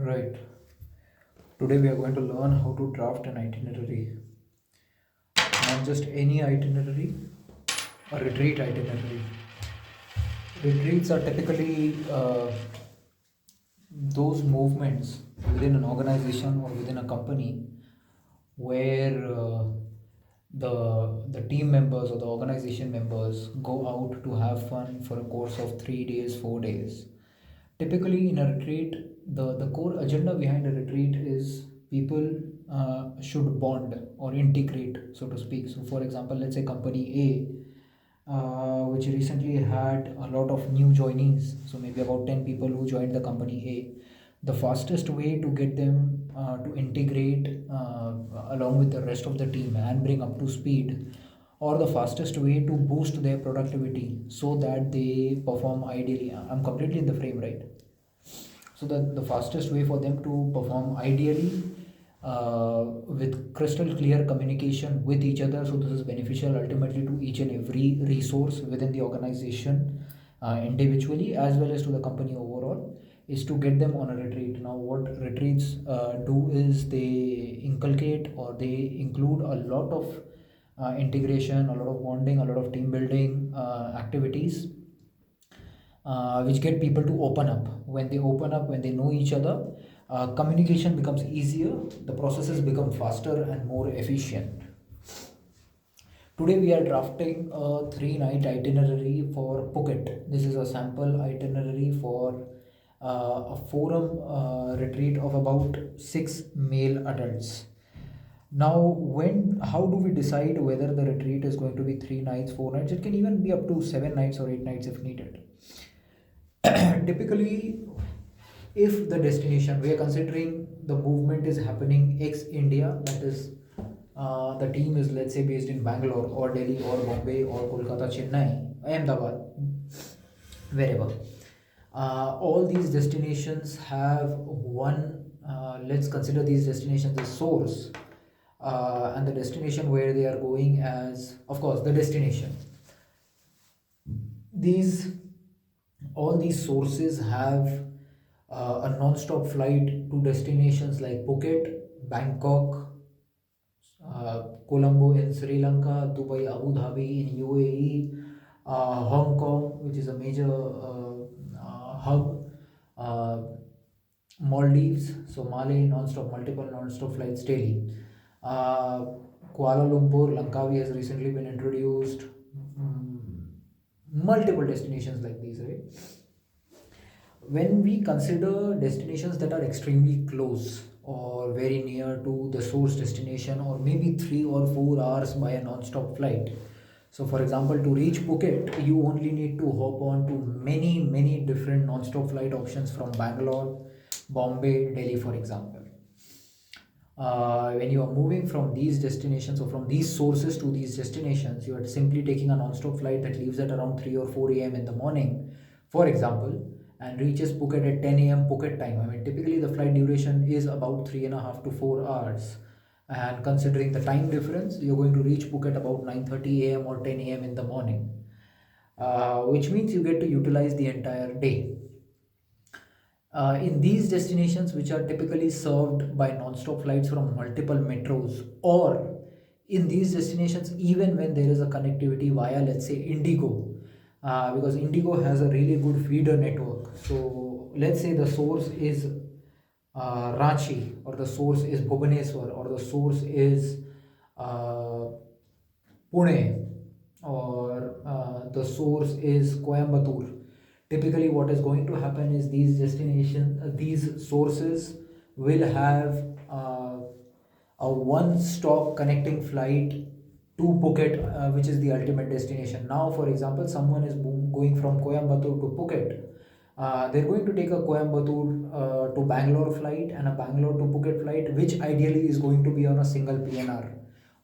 Right. Today we are going to learn how to draft an itinerary. Not just any itinerary, a retreat itinerary. Retreats are typically those movements within an organization or within a company where the team members or the organization members go out to have fun for a course of 3 days, 4 days. Typically, in a retreat, the core agenda behind a retreat is people should bond or integrate, so to speak. So, for example, let's say company A, which recently had a lot of new joinees, so maybe about 10 people who joined the company A. The fastest way to get them to integrate along with the rest of the team and bring up to speed, or the fastest way to boost their productivity so that they perform ideally. I'm completely in the frame, right? So the fastest way for them to perform ideally with crystal clear communication with each other, so this is beneficial ultimately to each and every resource within the organization, individually as well as to the company overall, is to get them on a retreat. Now what retreats do is they inculcate or they include a lot of integration, a lot of bonding, a lot of team building activities, which get people to open up. When they open up, when they know each other, communication becomes easier, the processes become faster and more efficient. Today we are drafting a 3-night itinerary for Phuket. This is a sample itinerary for a forum retreat of about 6 male adults. Now, how do we decide whether the retreat is going to be 3 nights, 4 nights? It can even be up to 7 nights or 8 nights if needed. Typically, if the destination we are considering the movement is happening ex India, that is, the team is, let's say, based in Bangalore or Delhi or Bombay or Kolkata, Chennai, Ahmedabad, wherever. All these destinations have one, let's consider these destinations as source, and the destination where they are going as, of course, the destination. These all these sources have a non-stop flight to destinations like Phuket, Bangkok, Colombo in Sri Lanka, Dubai, Abu Dhabi in UAE, Hong Kong, which is a major hub, uh, Maldives, Somali, non-stop, multiple non-stop flights daily. Uh, Kuala Lumpur, Langkawi has recently been introduced. Multiple destinations like these, right? When we consider destinations that are extremely close or very near to the source destination, or maybe 3 or 4 hours by a non-stop flight. So, for example, to reach Phuket, you only need to hop on to many different non-stop flight options from Bangalore, Bombay, Delhi, for example. When you are moving from these destinations or from these sources to these destinations, you are simply taking a non-stop flight that leaves at around 3 or 4 a.m. in the morning, for example, and reaches Phuket at 10 a.m. Phuket time. I mean, typically the flight duration is about 3.5 to 4 hours. And considering the time difference, you're going to reach Phuket about 9:30 a.m. or 10 a.m. in the morning, which means you get to utilize the entire day. In these destinations, which are typically served by non-stop flights from multiple metros, or in these destinations, even when there is a connectivity via, let's say, Indigo, because Indigo has a really good feeder network. So, let's say the source is Ranchi, or the source is Bhubaneswar, or the source is uh, Pune, or the source is Coimbatore. Typically, what is going to happen is these destinations, these sources will have a one-stop connecting flight to Phuket, which is the ultimate destination. Now, for example, someone is going from Coimbatore to Phuket. They're going to take a Coimbatore to Bangalore flight and a Bangalore to Phuket flight, which ideally is going to be on a single PNR.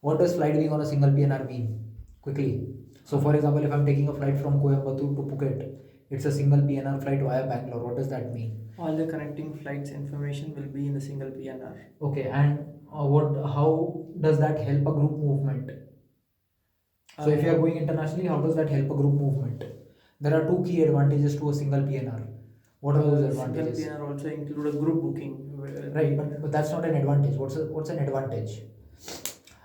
What does flight being on a single PNR mean? Quickly. So, for example, if I'm taking a flight from Coimbatore to Phuket, it's a single PNR flight via Bangalore. What does that mean? All the connecting flights information will be in the single PNR. Okay, and what? How does that help a group movement? So, if you are going internationally, how does that help a group movement? There are two key advantages to a single PNR. What are those Single advantages? PNR also include a group booking. Right, but that's not an advantage. What's an advantage?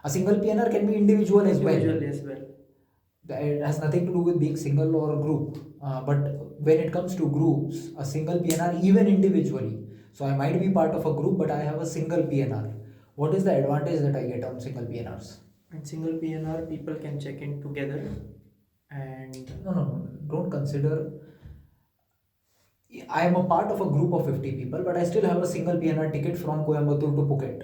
A single PNR can be individual as well. Individual as well. It has nothing to do with being single or group. But when it comes to groups, a single PNR, even individually, so I might be part of a group, but I have a single PNR. What is the advantage that I get on single PNRs? In single PNR, people can check in together, and No. Don't consider. I am a part of a group of 50 people, but I still have a single PNR ticket from Coimbatore to Phuket.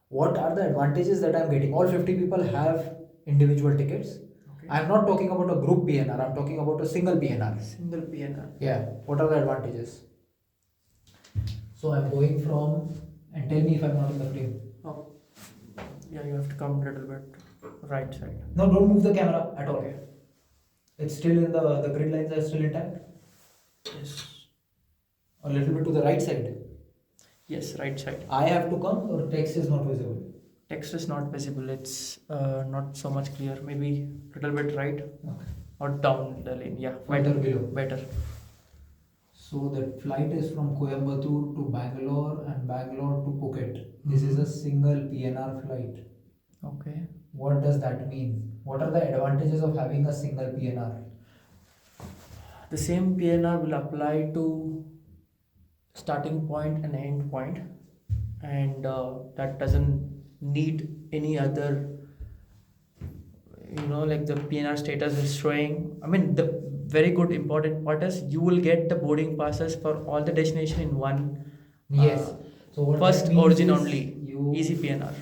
What are the advantages that I am getting? All 50 people have individual tickets. okay. I am not talking about a group PNR, I am talking about a single PNR. Single PNR. Yeah, what are the advantages? So I'm going from, and tell me if I'm not in the frame. Oh, yeah, you have to come a little bit right side. No, don't move the camera at all. Okay. It's still in the grid lines are still intact. Yes. A little bit to the right side. Yes, right side. I have to come or text is not visible. Text is not visible. It's not so much clear. Maybe little bit right Okay. or down the lane. Yeah, Further better. below. Better. So the flight is from Coimbatore to Bangalore and Bangalore to Phuket. This is a single PNR flight. Okay. What does that mean? What are the advantages of having a single PNR? The same PNR will apply to starting point and end point, and that doesn't need any other, like the PNR status is showing. I mean, the very good important part is you will get the boarding passes for all the destination in one Yes. So what first that means origin is only. Easy PNR.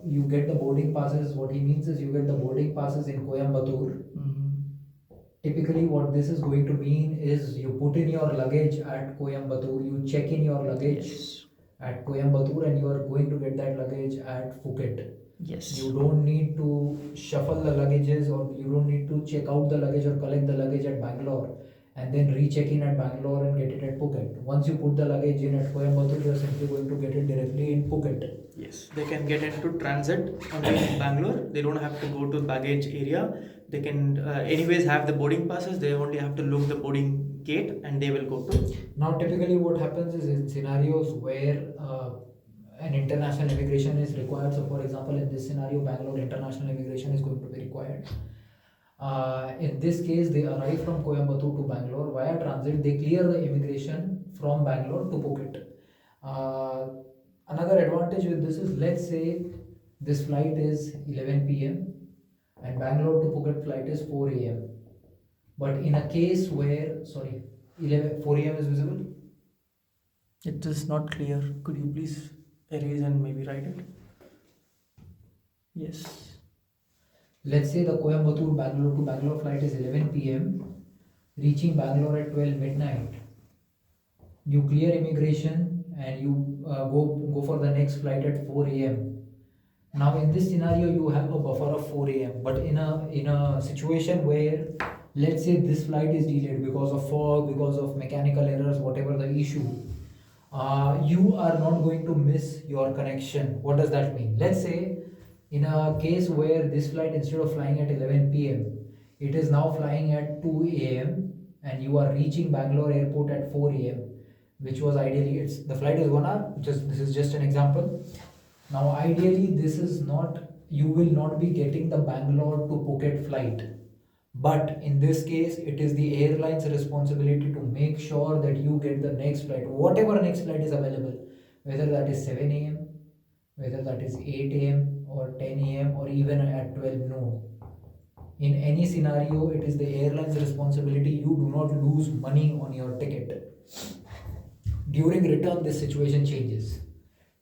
You get the boarding passes. What he means is you get the boarding passes in Coimbatore. Typically, what this is going to mean is you put in your luggage at Coimbatore, you check in your luggage Yes. at Coimbatore, and you are going to get that luggage at Phuket. Yes. You don't need to shuffle the luggages, or you don't need to check out the luggage or collect the luggage at Bangalore and then recheck in at Bangalore and get it at Phuket. Once you put the luggage in at Coimbatore, you are simply going to get it directly in Phuket. Yes, they can get into transit only in Bangalore. They don't have to go to baggage area. They can anyways have the boarding passes. They only have to look the boarding gate and they will go to. Now, typically, what happens is in scenarios where an international immigration is required. So, for example, in this scenario, Bangalore international immigration is going to be required. In this case, they arrive from Coimbatore to Bangalore via transit. They clear the immigration from Bangalore to Phuket. Another advantage with this is, let's say this flight is 11 p.m. and Bangalore to Phuket flight is 4 a.m. But in a case where, 4 a.m. is visible? It is not clear. Could you please erase and maybe write it? Yes. Let's say the Coimbatore Bangalore to Bangalore flight is 11 p.m. reaching Bangalore at 12 midnight. You clear immigration and you go for the next flight at 4 a.m. Now in this scenario you have a buffer of 4 a.m. But in a situation where, let's say this flight is delayed because of fog, because of mechanical errors, whatever the issue, you are not going to miss your connection. What does that mean? Let's say in a case where this flight, instead of flying at 11 p.m., it is now flying at 2 a.m. and you are reaching Bangalore airport at 4 a.m., which was ideally, the flight is 1 hour. This is just an example. Now ideally you will not be getting the Bangalore to Phuket flight, but in this case it is the airline's responsibility to make sure that you get the next flight, whatever next flight is available, whether that is 7 a.m., whether that is 8 a.m. or 10 a.m. or even at 12 noon. In any scenario, it is the airline's responsibility. You do not lose money on your ticket. During return, this situation changes.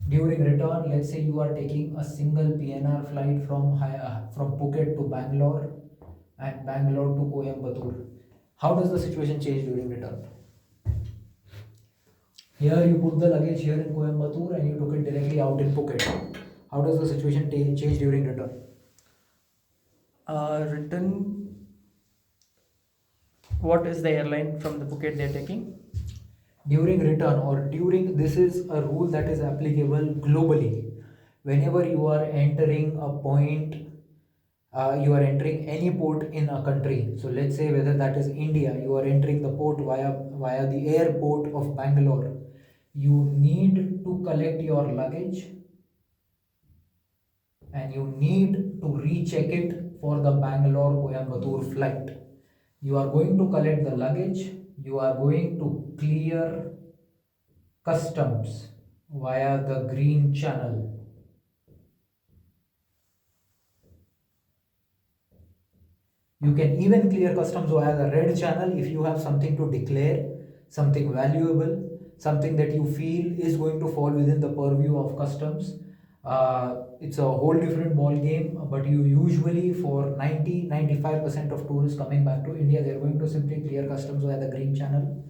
During return, let's say you are taking a single PNR flight from Phuket to Bangalore and Bangalore to Coimbatore. How does the situation change during return? Here you put the luggage here in Coimbatore and you took it directly out in Phuket. How does the situation change during return? Return. What is the airline from the Phuket they're taking? During return this is a rule that is applicable globally. Whenever you are entering a point You are entering any port in a country. So let's say whether that is India, you are entering the port via the airport of Bangalore. You need to collect your luggage and you need to recheck it for the Bangalore Coimbatore flight. You are going to collect the luggage, you are going to clear customs via the green channel. You can even clear customs via the red channel if you have something to declare, something valuable, something that you feel is going to fall within the purview of customs. It's a whole different ball game, but you usually, for 90-95% of tourists coming back to India, they're going to simply clear customs via the green channel.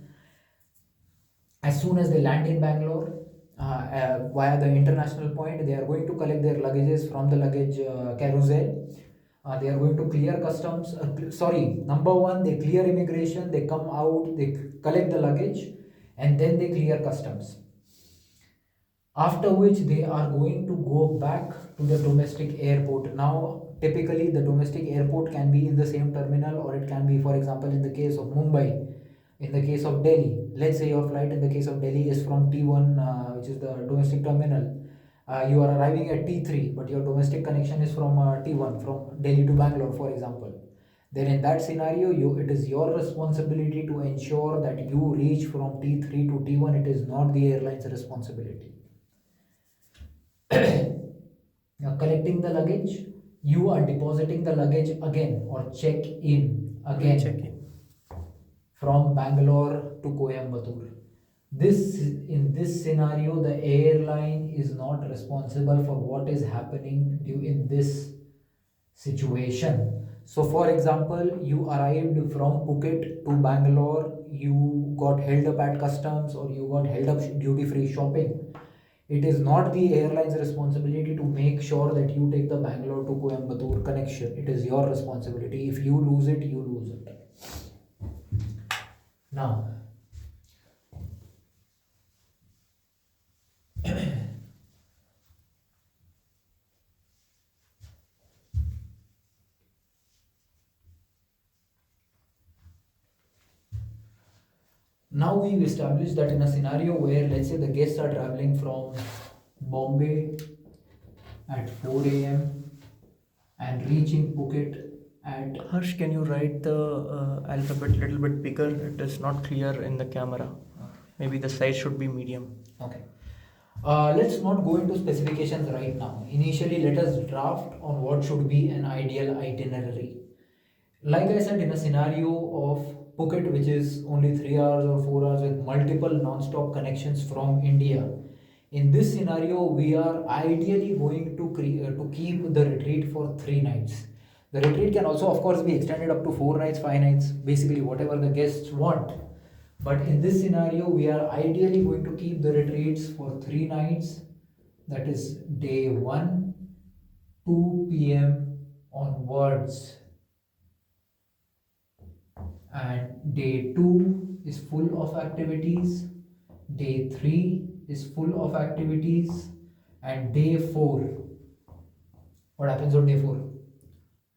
As soon as they land in Bangalore, via the international point, they are going to collect their luggages from the luggage carousel. They are going to clear customs. Sorry, number one, they clear immigration, they come out, they collect the luggage, and then they clear customs. After which they are going to go back to the domestic airport. Now, typically, the domestic airport can be in the same terminal, or it can be, for example, in the case of Mumbai, in the case of Delhi. Let's say your flight in the case of Delhi is from T1, which is the domestic terminal. You are arriving at T3, but your domestic connection is from T1, from Delhi to Bangalore, for example. Then in that scenario, it is your responsibility to ensure that you reach from T3 to T1. It is not the airline's responsibility. Now, collecting the luggage, you are depositing the luggage again, or check in again. Check in. From Bangalore to Coimbatore. In this scenario, the airline is not responsible for what is happening in this situation. So, for example, you arrived from Phuket to Bangalore, you got held up at customs, or you got held up duty free shopping. It is not the airline's responsibility to make sure that you take the Bangalore to Coimbatore connection. It is your responsibility. If you lose it, you lose it. Now, now we've established that in a scenario where, let's say, the guests are traveling from Bombay at 4 a.m. and reaching Phuket at... Harsh, can you write the alphabet a little bit bigger? It is not clear in the camera. Maybe the size should be medium. Okay. Let's not go into specifications right now. Initially, let us draft on what should be an ideal itinerary. Like I said, in a scenario of Phuket, which is only 3 hours or 4 hours with multiple non-stop connections from India, in this scenario, we are ideally going to keep the retreat for 3 nights. The retreat can also, of course, be extended up to 4 nights, 5 nights, basically whatever the guests want. But in this scenario, we are ideally going to keep the retreats for 3 nights. That is day 1, 2 p.m. onwards. And day 2 is full of activities. Day 3 is full of activities. And day 4. What happens on day 4?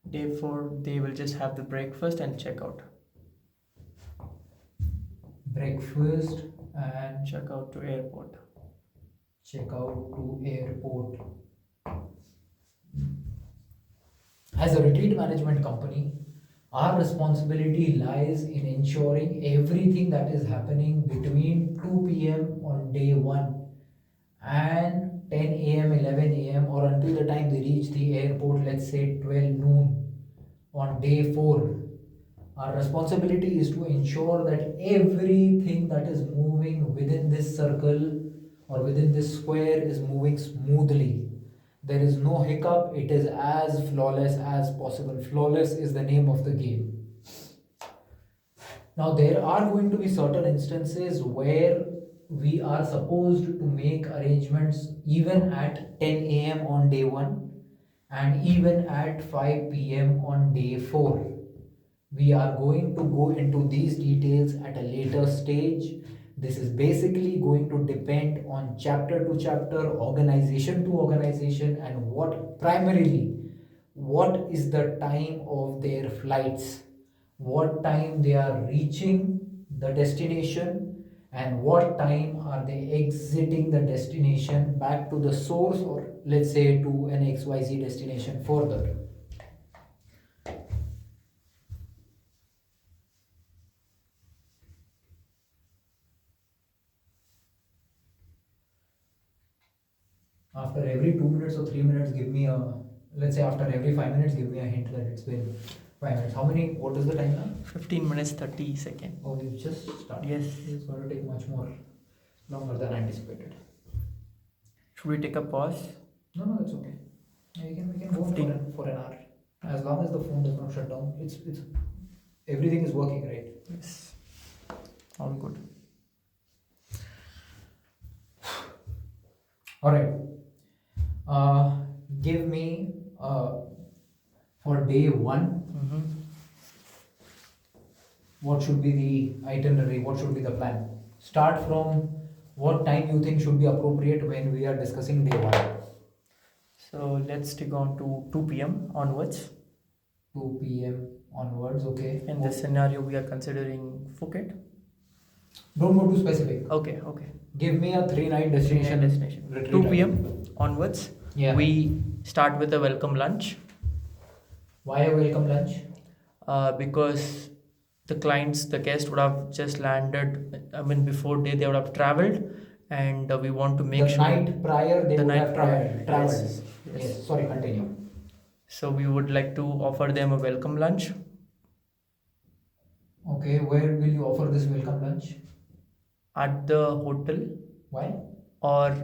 Day 4, they will just have the breakfast and check out. Breakfast and Check out to airport. check out to airport. As a retreat management company, our responsibility lies in ensuring everything that is happening between 2 p.m. on day 1 and 10 a.m., 11 a.m., or until the time they reach the airport, let's say 12 noon on day 4. Our responsibility is to ensure that everything that is moving within this circle or within this square is moving smoothly. There is no hiccup, it is as flawless as possible. Flawless is the name of the game. Now, there are going to be certain instances where we are supposed to make arrangements even at 10 a.m. on day 1 and even at 5 p.m. on day 4. We are going to go into these details at a later stage. This is basically going to depend on chapter to chapter, organization to organization, and what is the time of their flights, what time they are reaching the destination, and what time are they exiting the destination back to the source, or let's say to an XYZ destination further. After every 2 minutes or 3 minutes, give me a, let's say after every 5 minutes, give me a hint that it's been 5 minutes. How many, what is the time now? 15 minutes 30 seconds. Oh, you just started. Yes. It's going to take much more longer than anticipated. Should we take a pause? No, it's okay. Yeah, we can go 15. for an hour. As long as the phone does not shut down, it's everything is working, right? Yes. All good. All right. Give me for day one, Mm-hmm. what should be the itinerary? What should be the plan? Start from what time you think should be appropriate when we are discussing day one. So let's stick on to 2 p.m. onwards. 2 p.m. onwards, okay. In this scenario, we are considering Phuket. Don't go too specific. Okay. Give me a 3 night destination. Retreat 2 p.m. onwards. Yeah. We start with a welcome lunch Why a welcome lunch? because the guest would have just landed. I mean, before they would have traveled, and we want to make The sure night prior they the would night have prior. traveled. Yes. Yes. Sorry, continue. So we would like to offer them a welcome lunch. Okay, where will you offer this welcome lunch? At the hotel Why? or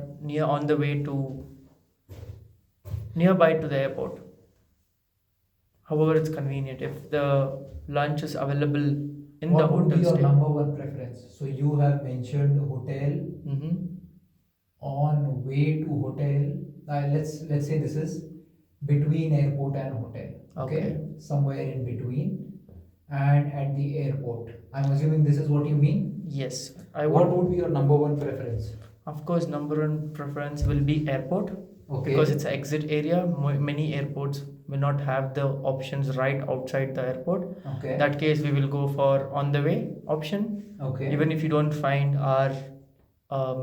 nearby to the airport. However, it's convenient. If the lunch is available in the What would be hotel your stay. number one preference? So you have mentioned hotel, Mm-hmm. on way to hotel. Let's say this is between airport and hotel. Okay. Somewhere in between and at the airport. I'm assuming this is what you mean. Yes, I What would. would be your number one preference? Of course, number one preference will be airport Okay. because it's an exit area. Many airports may not have the options right outside the airport. Okay. In that case, we will go for on the way option. Okay. Even if you don't find our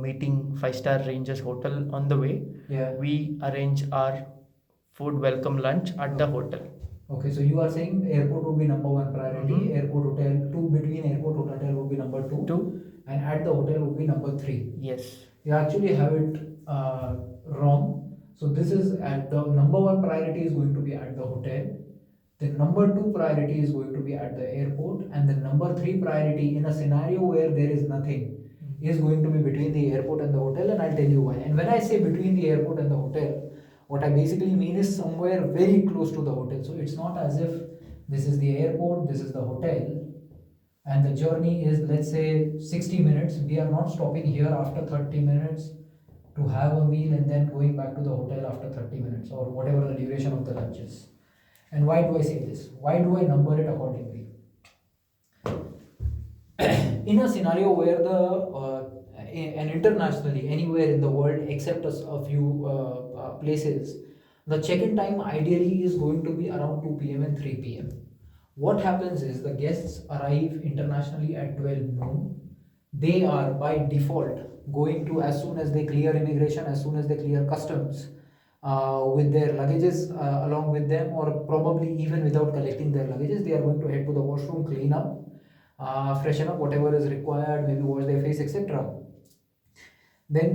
meeting 5-star Rangers hotel on the way, Yeah. we arrange our food welcome lunch at the hotel. Okay, so you are saying airport would be number one priority, Mhm. airport hotel, two between airport hotel would be number two, 2. and at the hotel would be number three. Yes. You actually have it wrong. So this is at the number one priority is going to be at the hotel. The number two priority is going to be at the airport, and the number three priority in a scenario where there is nothing is going to be between the airport and the hotel, and I'll tell you why. And when I say between the airport and the hotel, what I basically mean is somewhere very close to the hotel. So it's not as if this is the airport, this is the hotel, and the journey is, let's say, 60 minutes. We are not stopping here after 30 minutes to have a meal and then going back to the hotel after 30 minutes or whatever the duration of the lunch is. And why do I say this? Why do I number it accordingly? In a scenario where and internationally, anywhere in the world except a few places, the check-in time ideally is going to be around 2 p.m. and 3 p.m. What happens is the guests arrive internationally at 12 noon. They are by default going to, as soon as they clear immigration, as soon as they clear customs, with their luggages along with them, or probably even without collecting their luggages, they are going to head to the washroom, clean up, freshen up whatever is required, maybe wash their face, etc. Then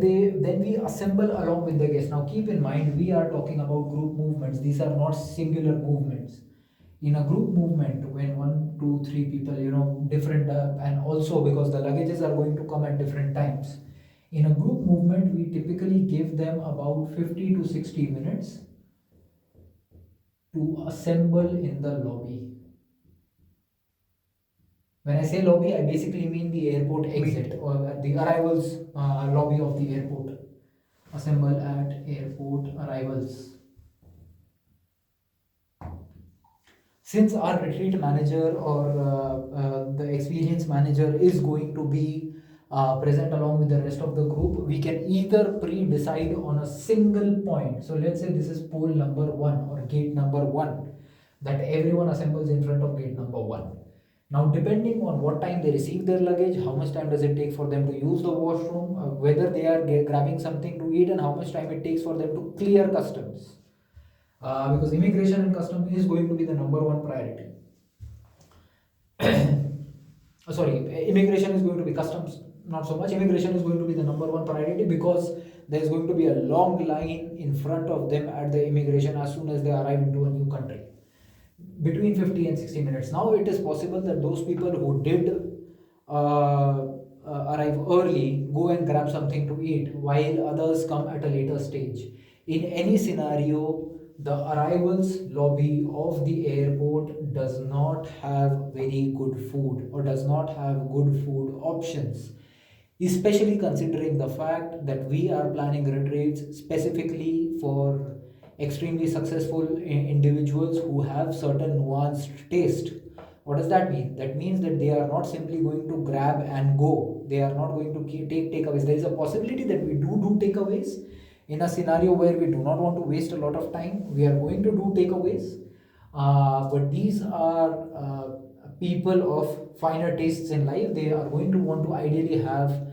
we assemble along with the guests. Now keep in mind, we are talking about group movements. These are not singular movements. In a group movement, when 1, 2, 3 people, different, and also because the luggages are going to come at different times. In a group movement, we typically give them about 50 to 60 minutes to assemble in the lobby. When I say lobby, I basically mean the airport exit or the arrivals lobby of the airport. Assemble at airport arrivals. Since our retreat manager or the experience manager is going to be present along with the rest of the group, we can either pre-decide on a single point. So let's say this is pole number one or gate number one, that everyone assembles in front of gate number one. Now, depending on what time they receive their luggage, how much time does it take for them to use the washroom, whether they are grabbing something to eat, and how much time it takes for them to clear customs. Because immigration and custom is going to be the number one priority. Sorry, immigration is going to be customs, not so much. Immigration is going to be the number one priority because there is going to be a long line in front of them at the immigration as soon as they arrive into a new country, between 50 and 60 minutes. Now it is possible that those people who did arrive early go and grab something to eat while others come at a later stage. In any scenario, the arrivals lobby of the airport does not have very good food or does not have good food options, especially considering the fact that we are planning retreats specifically for extremely successful individuals who have certain nuanced taste. What does that mean? That means that they are not simply going to grab and go. They are not going to take takeaways. There is a possibility that we do takeaways in a scenario where we do not want to waste a lot of time. We are going to do takeaways, but these are people of finer tastes in life. They are going to want to ideally have,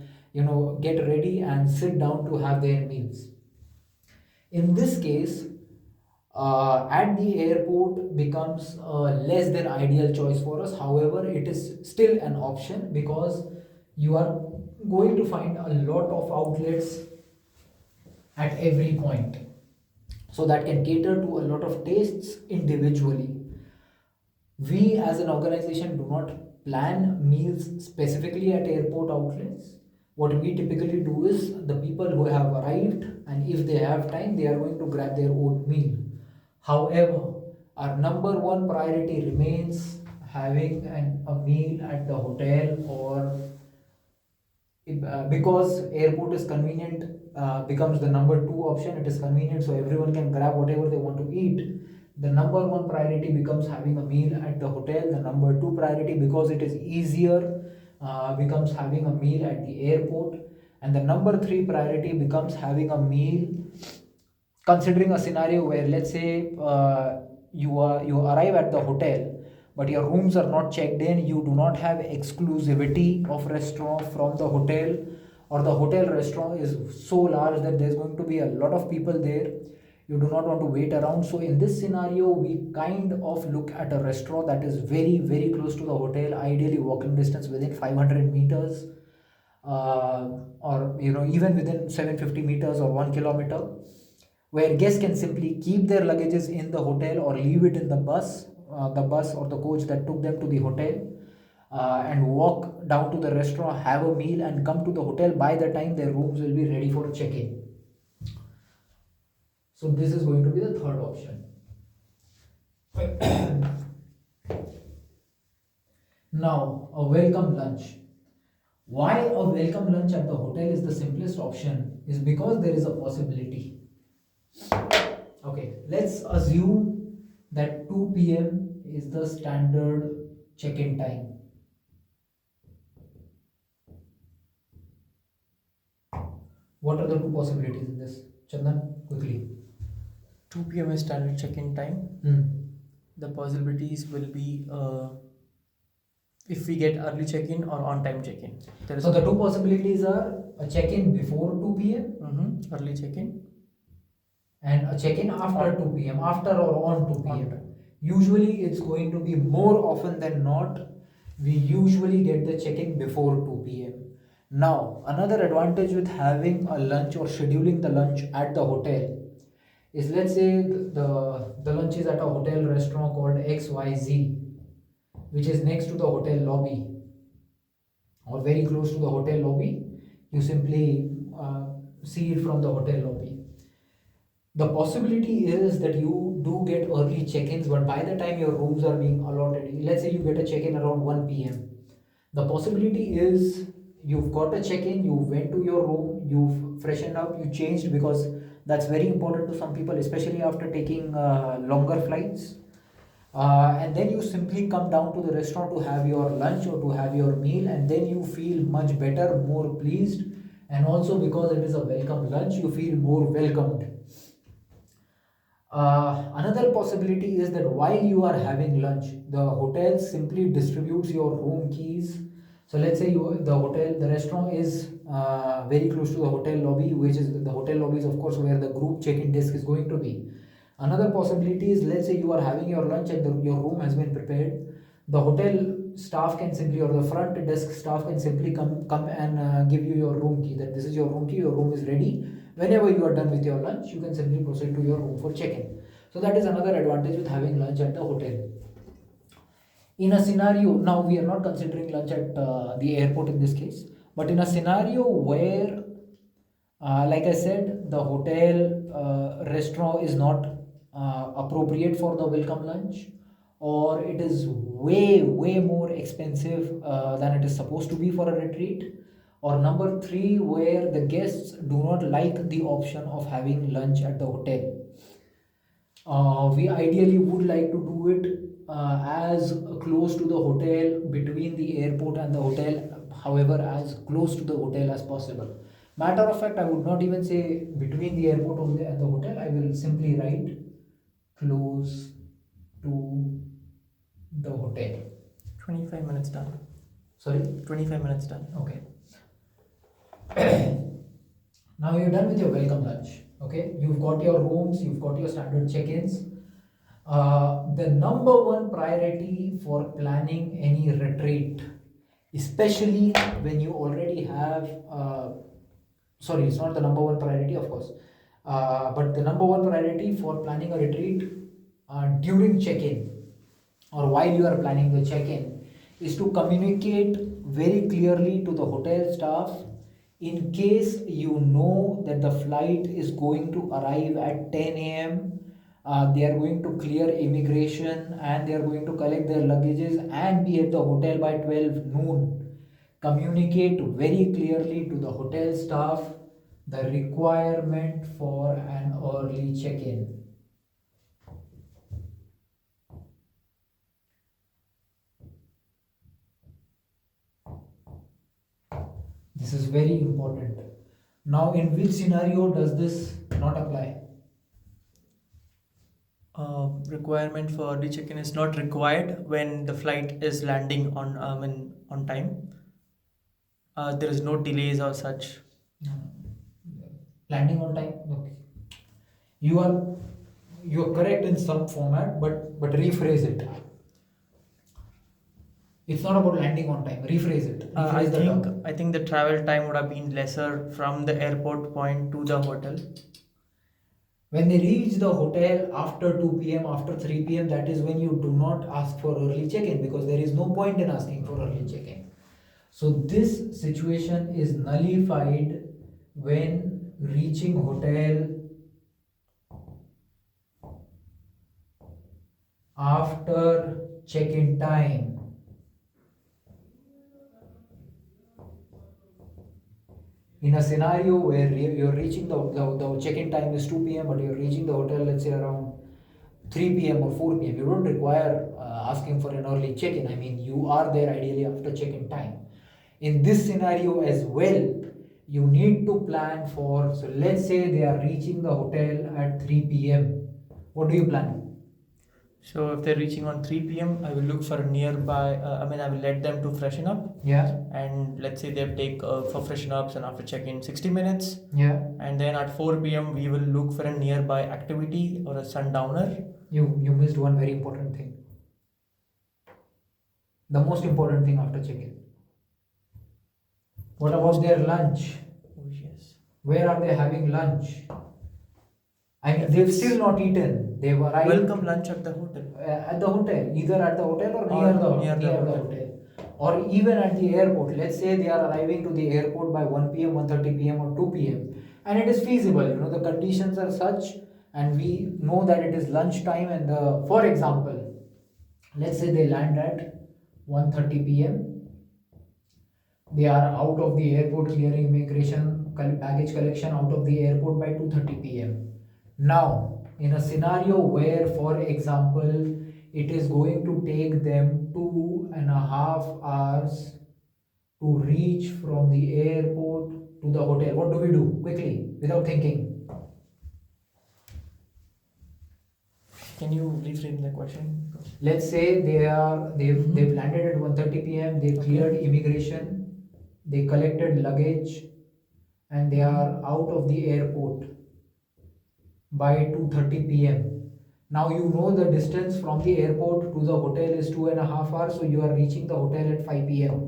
get ready and sit down to have their meals. In this case, at the airport becomes a less than ideal choice for us. However, it is still an option because you are going to find a lot of outlets at every point, so that can cater to a lot of tastes individually. We as an organization do not plan meals specifically at airport outlets. What we typically do is the people who have arrived, and if they have time, they are going to grab their own meal. However, our number one priority remains having a meal at the hotel, or because airport is convenient, becomes the number two option. It is convenient, so everyone can grab whatever they want to eat. The number one priority becomes having a meal at the hotel. The number two priority, because it is easier, becomes having a meal at the airport. And the number three priority becomes having a meal, considering a scenario where, let's say, you arrive at the hotel but your rooms are not checked in, you do not have exclusivity of restaurant from the hotel, or the hotel restaurant is so large that there's going to be a lot of people there, you do not want to wait around. So in this scenario, we kind of look at a restaurant that is very very close to the hotel, ideally walking distance within 500 meters, or even within 750 meters or 1 kilometer, where guests can simply keep their luggages in the hotel or leave it in the bus or the coach that took them to the hotel, and walk down to the restaurant, have a meal, and come to the hotel by the time their rooms will be ready for check-in. So this is going to be the third option. Now, a welcome lunch. Why a welcome lunch at the hotel is the simplest option is because there is a possibility. Okay, let's assume that 2 p.m. is the standard check-in time. What are the two possibilities in this? Chandan, quickly. 2 p.m. is standard check-in time. Hmm. The possibilities will be if we get early check-in or on-time check-in. So the two possibilities are a check-in before 2 p.m. Early check-in and a check-in after 2 p.m. after or on 2 p.m. Usually it's going to be more often than not, we usually get the check-in before 2 p.m. Now, another advantage with having a lunch or scheduling the lunch at the hotel is, let's say the lunch is at a hotel restaurant called XYZ, which is next to the hotel lobby or very close to the hotel lobby. You simply see it from the hotel lobby. The possibility is that you do get early check-ins, but by the time your rooms are being allotted, let's say you get a check-in around 1 p.m. The possibility is you've got a check-in, you went to your room, you've freshened up, you changed, because that's very important to some people, especially after taking longer flights. And then you simply come down to the restaurant to have your lunch or to have your meal, and then you feel much better, more pleased, and also because it is a welcome lunch, you feel more welcomed. Another possibility is that while you are having lunch, the hotel simply distributes your room keys. So let's say the restaurant is very close to the hotel lobby, which is the hotel lobby is of course where the group check-in desk is going to be. Another possibility is, let's say you are having your lunch and your room has been prepared. The hotel staff can simply, or the front desk staff can simply come and give you your room key. That this is your room key. Your room is ready. Whenever you are done with your lunch, you can simply proceed to your room for check-in. So that is another advantage with having lunch at the hotel. In a scenario, now we are not considering lunch at the airport in this case, but in a scenario where, like I said, the hotel restaurant is not appropriate for the welcome lunch, or it is way more expensive than it is supposed to be for a retreat, or number three, where the guests do not like the option of having lunch at the hotel. We ideally would like to do it as close to the hotel, between the airport and the hotel, however, as close to the hotel as possible. Matter of fact, I would not even say between the airport only and the hotel, I will simply write close to the hotel. 25 minutes done. Sorry? 25 minutes done. Okay. Now you're done with your welcome lunch. Okay, you've got your rooms, you've got your standard check-ins. The number one priority for planning any retreat, especially when you already have, sorry, it's not the number one priority, of course, but the number one priority for planning a retreat during check-in or while you are planning the check-in is to communicate very clearly to the hotel staff in case you know that the flight is going to arrive at 10 a.m. They are going to clear immigration and they are going to collect their luggages and be at the hotel by 12 noon. Communicate very clearly to the hotel staff the requirement for an early check-in. This is very important. Now, in which scenario does this not apply? Requirement for early check-in is not required when the flight is landing on time. There is no delays or such. No. Landing on time. Okay. You are correct in some format, but rephrase it. It's not about landing on time. Rephrase it. Rephrase the term. I think the travel time would have been lesser from the airport point to the hotel. When they reach the hotel after 2 p.m., after 3 p.m., that is when you do not ask for early check-in because there is no point in asking for early check-in. So this situation is nullified when reaching hotel after check-in time. In a scenario where you're reaching the check-in time is 2 p.m. but you're reaching the hotel, let's say around 3 p.m. or 4 p.m., you don't require asking for an early check-in. I mean, you are there ideally after check-in time. In this scenario as well, you need to plan for, so let's say they are reaching the hotel at 3 p.m. What do you plan? So if they're reaching on 3 p.m., I will look for a nearby. I will let them to freshen up. Yeah. And let's say they take for freshen ups and after check-in 60 minutes. Yeah. And then at 4 p.m. we will look for a nearby activity or a sundowner. You missed one very important thing. The most important thing after check-in. What about their lunch? Oh yes. Where are they having lunch? I mean, they've still not eaten. They've arrived. Welcome lunch at the hotel. At the hotel, either at the hotel or near the hotel, or even at the airport. Let's say they are arriving to the airport by 1 p.m., 1:30 p.m. or 2 p.m. and it is feasible. The conditions are such, and we know that it is lunchtime. And for example, let's say they land at 1:30 p.m. They are out of the airport clearing immigration, baggage collection out of the airport by 2:30 p.m. Now, in a scenario where, for example, it is going to take them 2.5 hours to reach from the airport to the hotel. What do we do quickly without thinking? Can you reframe the question? Let's say they've landed at 1:30 p.m. They cleared immigration, they collected luggage, and they are out of the airport by 2:30 p.m. Now you know the distance from the airport to the hotel is 2.5 hours, so you are reaching the hotel at 5 p.m.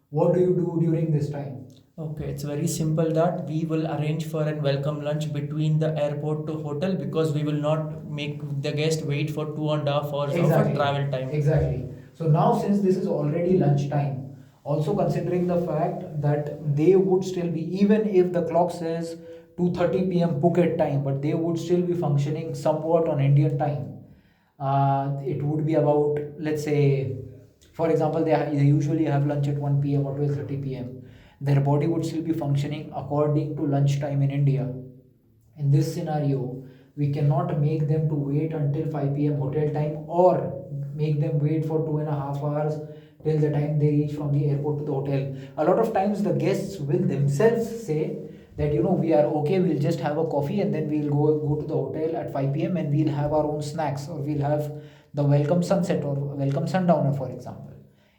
What do you do during this time? Okay, it's very simple that we will arrange for a welcome lunch between the airport to hotel, because we will not make the guest wait for 2.5 hours of travel time. Exactly. So now, since this is already lunchtime, also considering the fact that they would still be, even if the clock says 2:30 p.m. Phuket time, but they would still be functioning somewhat on Indian time. It would be about, let's say, for example, they usually have lunch at 1 p.m. or 12:30 p.m. Their body would still be functioning according to lunchtime in India. In this scenario, we cannot make them to wait until 5 p.m. hotel time, or make them wait for 2.5 hours till the time they reach from the airport to the hotel. A lot of times, the guests will themselves say that, we are okay, we'll just have a coffee and then we'll go to the hotel at 5 p.m. and we'll have our own snacks, or we'll have the welcome sunset or welcome sundowner, for example.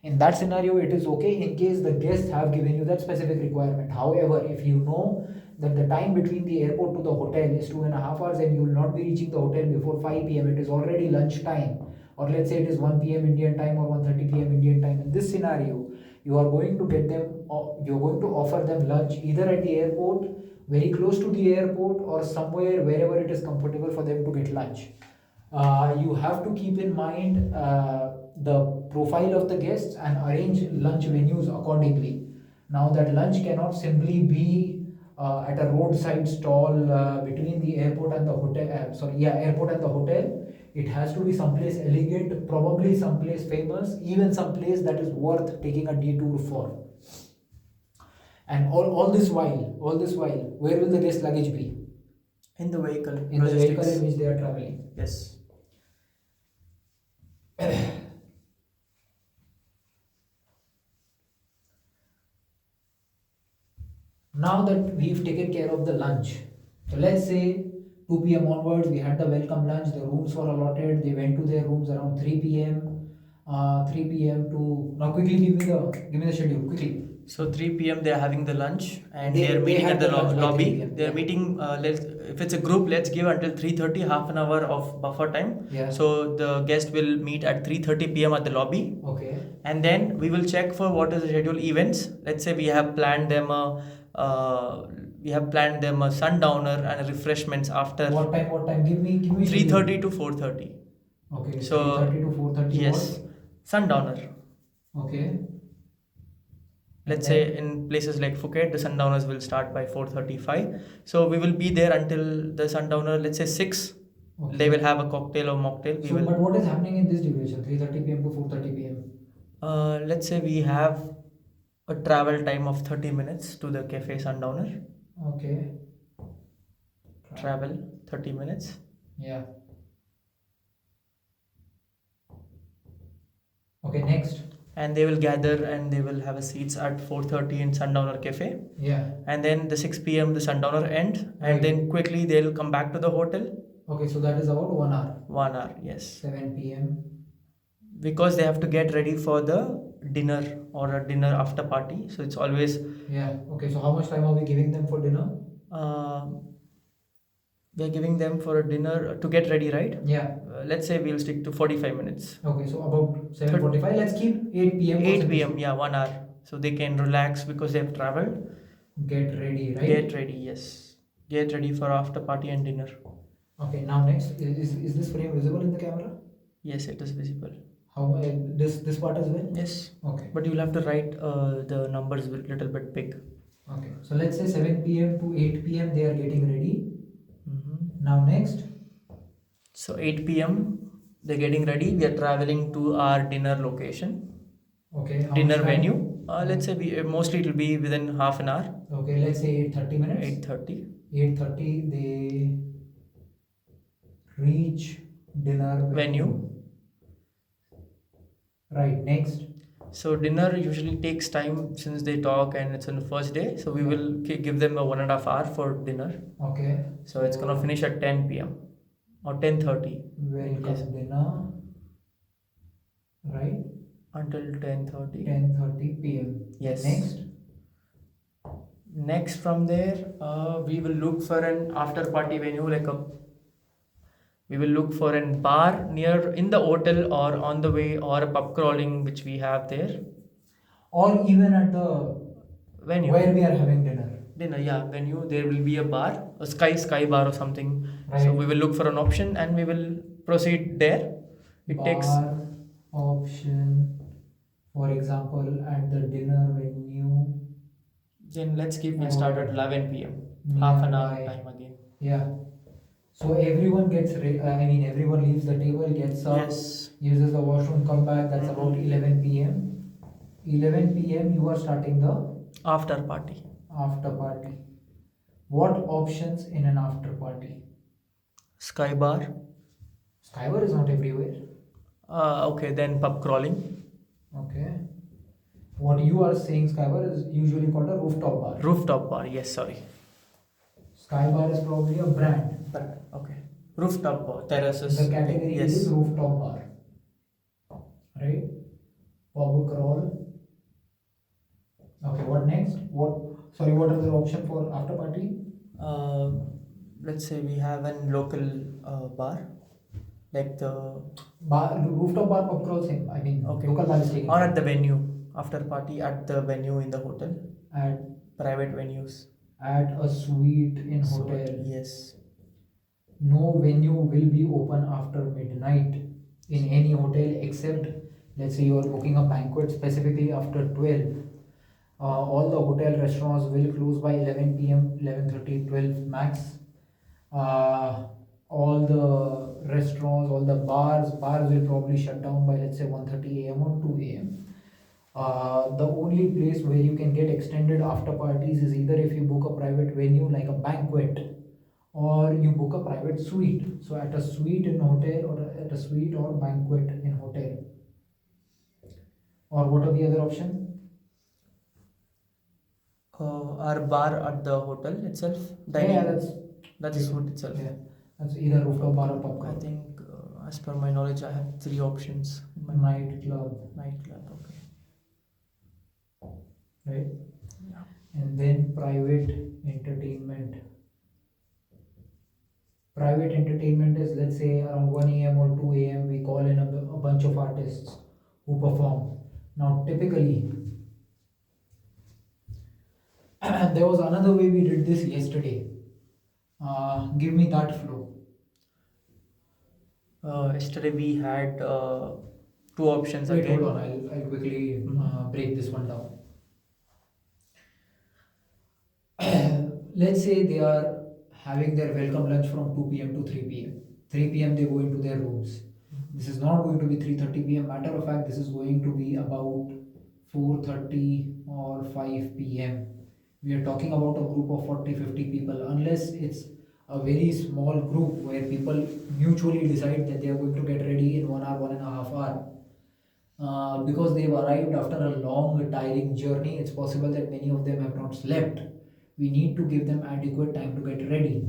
In that scenario, it is okay in case the guests have given you that specific requirement. However, if you know that the time between the airport to the hotel is 2.5 hours and you will not be reaching the hotel before 5 p.m., it is already lunch time, or let's say it is 1 p.m. Indian time or 1:30 p.m. Indian time. In this scenario, you are going to get them, you're going to offer them lunch either at the airport, very close to the airport, or somewhere wherever it is comfortable for them to get lunch. You have to keep in mind the profile of the guests and arrange lunch venues accordingly. Now, that lunch cannot simply be at a roadside stall between the airport and the hotel. Airport and the hotel. It has to be someplace elegant, probably someplace famous, even some place that is worth taking a detour for. And all this while, where will the guest luggage be? In the vehicle. In the vehicle in which they are traveling. Yes. Now that we've taken care of the lunch, so let's say 2 p.m. onwards, we had the welcome lunch, the rooms were allotted, they went to their rooms around 3 p.m. 3 p.m. to, now quickly give me the schedule, quickly. So 3 p.m. they are having the lunch, and They- they are they meeting had at the the lunch by 3 lobby. p.m. They are meeting. If it's a group, let's give until 3:30, half an hour of buffer time. Yeah. So the guest will meet at 3:30 p.m. at the lobby, Okay. and then we will check for what is the schedule events. Let's say we have planned them a sundowner and refreshments after What time? Give me 3:30 to 4:30. Okay, So 3:30 to 4:30. yes, sundowner. What? Okay. Let's And say then- in places like Phuket, the sundowners will start by 4:35. So we will be there until the sundowner, let's say 6. Okay. They will have a cocktail or mocktail. We So, will. but what is happening in this duration, 3:30 p.m. to 4:30 p.m.? Let's say we have a travel time of 30 minutes to the cafe sundowner. Okay. Travel 30 minutes. Yeah. Okay, next. And they will gather and they will have a seats at 4:30 in sundowner cafe. Yeah. And then the 6 p.m. the sundowner end, and Right. then quickly they'll come back to the hotel. Okay, so that is about 1 hour. 1 hour, yes. 7 p.m. Because they have to get ready for the dinner or a dinner after party, so it's always Yeah. Okay, so how much time are we giving them for dinner? we're giving them for a dinner to get ready, right? Yeah. Let's say we'll stick to 45 minutes. Okay, so about 7:45. Let's keep 8 p.m. for 8 p.m. simplicity. Yeah, 1 hour, so they can relax because they have traveled. Get ready, right? Get ready, yes. Get ready for after party and dinner. Okay, now next, is this frame visible in the camera? Yes, it is visible. How this part as well? Yes, Okay. but you'll have to write the numbers a little bit big. Okay. So let's say 7 p.m. to 8 p.m. they are getting ready. Now next. So 8 p.m. they're getting ready. We are traveling to our dinner location, Okay. How dinner much time? venue. Let's say mostly it will be within half an hour. Okay, let's say 8:30 minutes. 8:30. 8:30 they reach dinner Venue. Right. Next. So dinner usually takes time since they talk and it's on the first day. So we will give them a 1.5 hour for dinner. Okay. So it's gonna finish at 10 p.m. or 10:30 Welcome dinner. Right. until 10:30. 10:30 p.m. Yes. Next. Next from there, we will look for an after party venue we will look for a bar near in the hotel or on the way or a pub crawling which we have there. Or even at the Venue. where we are having dinner. Dinner, yeah, venue. There will be a bar, a sky bar or something. Right. So we will look for an option and we will proceed there. It Bar takes. option, for example, at the dinner venue. Then we'll start at 11 p.m. Nearby. Half an hour time again. Yeah. So everyone gets. Everyone leaves the table, gets up, Yes. uses the washroom, come back. That's about 11 p.m. 11 p.m. You are starting the After party. after party. What options in an after party? Sky bar. Skybar is not everywhere. Okay, then pub crawling. Okay. What you are saying, Skybar is usually called a rooftop bar. Rooftop bar. Yes, sorry. Skybar is probably a brand. But okay. Rooftop bar. Terraces. The category Yes. is rooftop bar. Right? Pub crawl. Okay, what next? What are the option for after party? Uh, let's say we have a local bar, like the Rooftop bar, pub crawl, same. Okay. Local bar is taken. or at the venue after party at the venue in the hotel, At private venues. at a suite in So, hotel. yes. No venue will be open after midnight in any hotel except, let's say you are booking a banquet specifically after 12. All the hotel restaurants will close by 11 p.m, 11:30, 12 max. All the restaurants, all the bars will probably shut down by, let's say, 1:30 a.m. or 2 a.m. The only place where you can get extended after parties is either if you book a private venue like a banquet, or you book a private suite. So at a suite in hotel, or at a suite or banquet in hotel. Or what are the other option? Our bar at the hotel itself. Yeah, That's a suite itself. yeah, that's either rooftop bar or pub I crawl. think, as per my knowledge, I have 3 options in my Nightclub, nightclub. Okay. right? Yeah. And then private entertainment. Private entertainment is, let's say, around 1 a.m. or 2 a.m. we call in a bunch of artists who perform. Now, typically, there was another way we did this yesterday. Give me that flow. Yesterday we had 2 options Wait, again. hold on. I'll quickly break this one down. Let's say they are having their welcome lunch from 2 p.m. to 3 p.m. 3 p.m. they go into their rooms. This is not going to be 3:30 p.m. Matter of fact, this is going to be about 4:30 or 5 p.m. We are talking about a group of 40-50 people, unless it's a very small group where people mutually decide that they are going to get ready in 1 hour, 1.5 hour. Because they've arrived after a long, tiring journey, it's possible that many of them have not slept. We need to give them adequate time to get ready.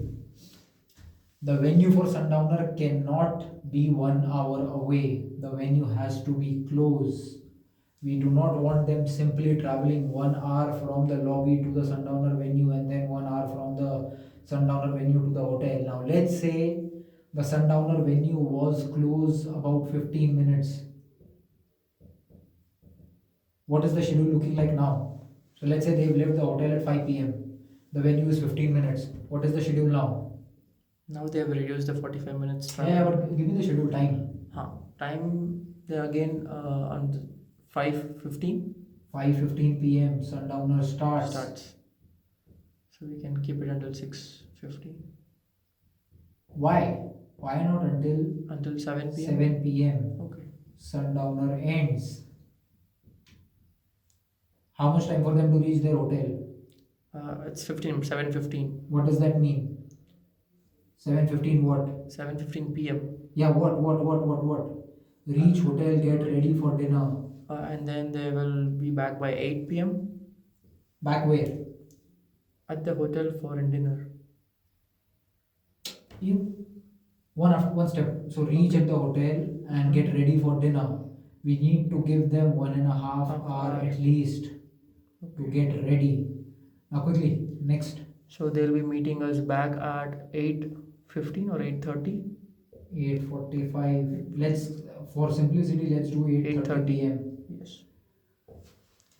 The venue for Sundowner cannot be 1 hour away. The venue has to be close. We do not want them simply traveling 1 hour from the lobby to the Sundowner venue and then 1 hour from the Sundowner venue to the hotel. Now, let's say the Sundowner venue was closed about 15 minutes. What is the schedule looking like now? So, let's say they've left the hotel at 5 p.m. The venue is 15 minutes. What is the schedule now? Now they have reduced the 45 minutes travel. Yeah, but give me the schedule time. Time they again on the 5:15 5:15 p.m. Sundowner starts. So we can keep it until 6:15 Why? Why not until 7 p.m. 7 p.m. Okay. Sundowner ends. How much time for them to reach their hotel? It's 7:15 What does that mean? 7:15 what? 7:15 p.m. Yeah, what? reach hotel, get ready for dinner. And then they will be back by 8 p.m. Back where? at the hotel for a dinner. You one step. So reach Okay. at the hotel and get ready for dinner. We need to give them 1.5 hour Hour. at least to Okay. get ready. Now quickly, next. So they'll be meeting us back at 8:15 or 8:30. 8:45. Let's, for simplicity, let's do 8:30 p.m. Yes.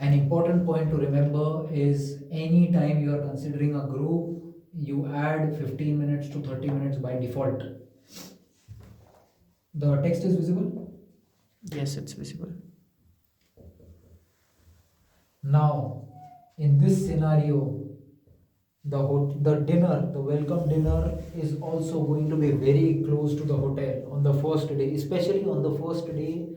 An important point to remember is any time you are considering a group, you add 15 minutes to 30 minutes by default. The text is visible. Yes, it's visible. Now, in this scenario, the dinner, the welcome dinner is also going to be very close to the hotel on the first day, especially on the first day,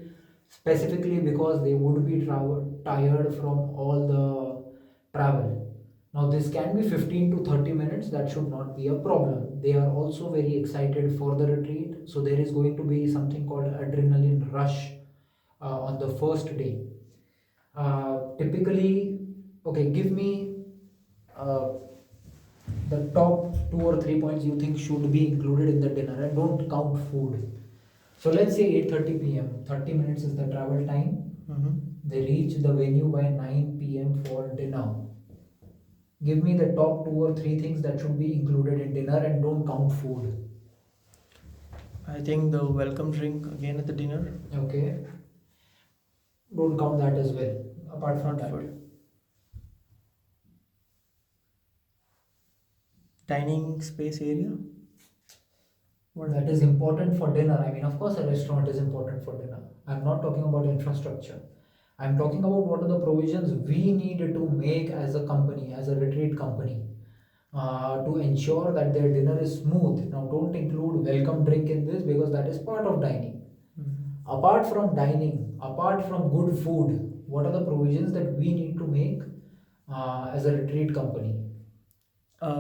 specifically because they would be tired from all the travel. Now, this can be 15 to 30 minutes, that should not be a problem. They are also very excited for the retreat, so there is going to be something called adrenaline rush on the first day. Typically, okay, give me uh, the top 2 or 3 points you think should be included in the dinner, and don't count food. So let's say 8:30 p.m. 30 minutes is the travel time. Mm-hmm. They reach the venue by 9 p.m. for dinner. Give me the top 2 or 3 things that should be included in dinner, and don't count food. I think the welcome drink again at the dinner. Okay. Don't count that as well. Apart from that. Food. Dining space area. That is important for dinner. I mean, of course, a restaurant is important for dinner. I'm not talking about infrastructure. I'm talking about what are the provisions we need to make as a company, as a retreat company, to ensure that their dinner is smooth. Now, don't include welcome drink in this because that is part of dining. Mm-hmm. Apart from dining, apart from good food, what are the provisions that we need to make as a retreat company?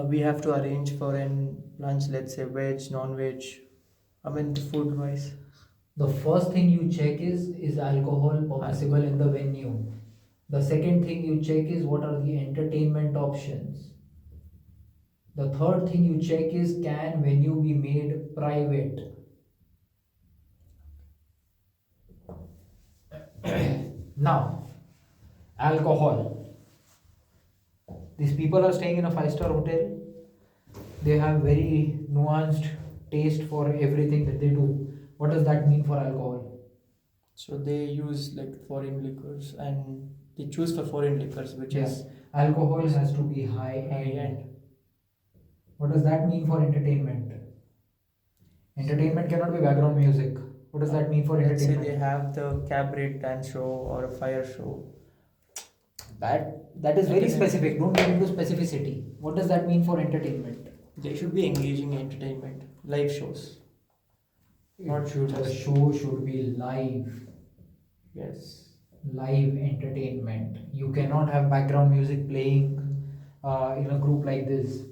We have to arrange for an lunch, let's say veg, non-veg. I mean, the food wise. The first thing you check is alcohol permissible in the venue. The second thing you check is what are the entertainment options. The third thing you check is can venue be made private. Now, alcohol. These people are staying in a five-star hotel. They have very nuanced taste for everything that they do. What does that mean for alcohol? So they use like foreign liquors and they choose for foreign liquors, which Yeah. is Alcohol has to be high high end. end. What does that mean for entertainment? Entertainment cannot be background music. What does that mean for Let's say entertainment? they have the cabaret dance show or a fire show. That is very Entertainment. specific. Don't get into specificity. What does that mean for entertainment? They should be engaging in entertainment, live shows. Not The just- show should be live. Yes. Live entertainment. You cannot have background music playing in a group like this.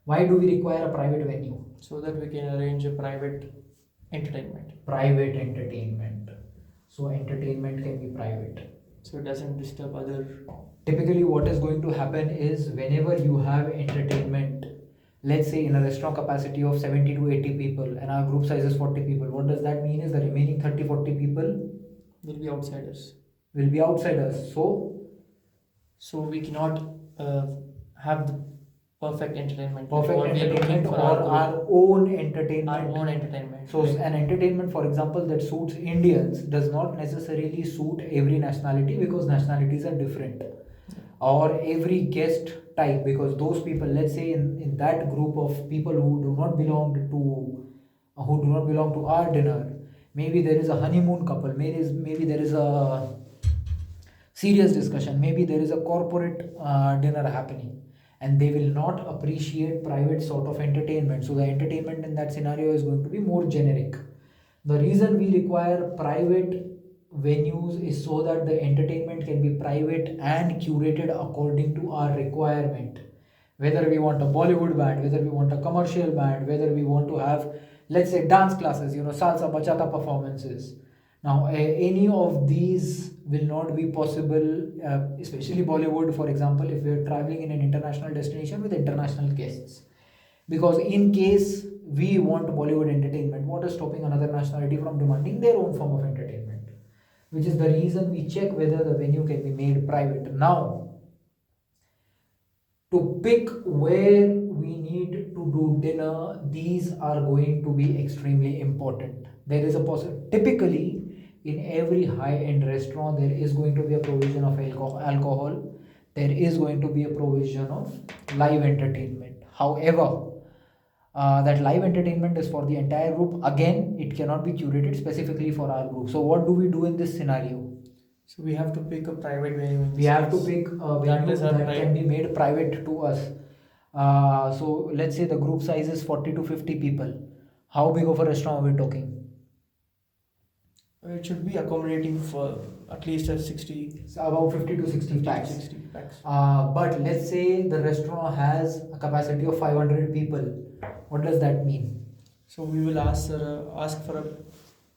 Why do we require a private venue? So that we can arrange a private entertainment. Private entertainment. So entertainment can be private. So it doesn't disturb other. Typically, what is going to happen is whenever you have entertainment, let's say in a restaurant capacity of 70 to 80 people and our group size is 40 people, what does that mean is the remaining 30-40 people Will be outsiders. will be outsiders. So we cannot have the perfect entertainment. Perfect What we are looking entertainment for or group. our own entertainment. Our own entertainment. So an entertainment, for example, that suits Indians does not necessarily suit every nationality because nationalities are different. Or every guest type, because those people, let's say in that group of people who do not belong to our dinner, maybe there is a honeymoon couple, maybe there is a serious discussion, maybe there is a corporate dinner happening, and they will not appreciate private sort of entertainment. So the entertainment in that scenario is going to be more generic. The reason we require private venues is so that the entertainment can be private and curated according to our requirement. Whether we want a Bollywood band, whether we want a commercial band, whether we want to have let's say dance classes, salsa, bachata performances. Now, any of these will not be possible, especially Bollywood, for example, if we are traveling in an international destination with international guests. Because in case we want Bollywood entertainment, what is stopping another nationality from demanding their own form of entertainment? Which is the reason we check whether the venue can be made private. Now, to pick where we need to do dinner, these are going to be extremely important. There is a typically in every high-end restaurant there is going to be a provision of alcohol. There is going to be a provision of live entertainment. However, that live entertainment is for the entire group. Again, it cannot be curated specifically for our group. So what do we do in this scenario? So we have to pick a private venue in We this have to case. pick a That venue is our that can be made private to us. So let's say the group size is 40 to 50 people. How big of a restaurant are we talking? It should be accommodating for at least a 60, So about 50 to 60 packs. 60 packs. But let's say the restaurant has a capacity of 500 people. What does that mean? So we will ask for a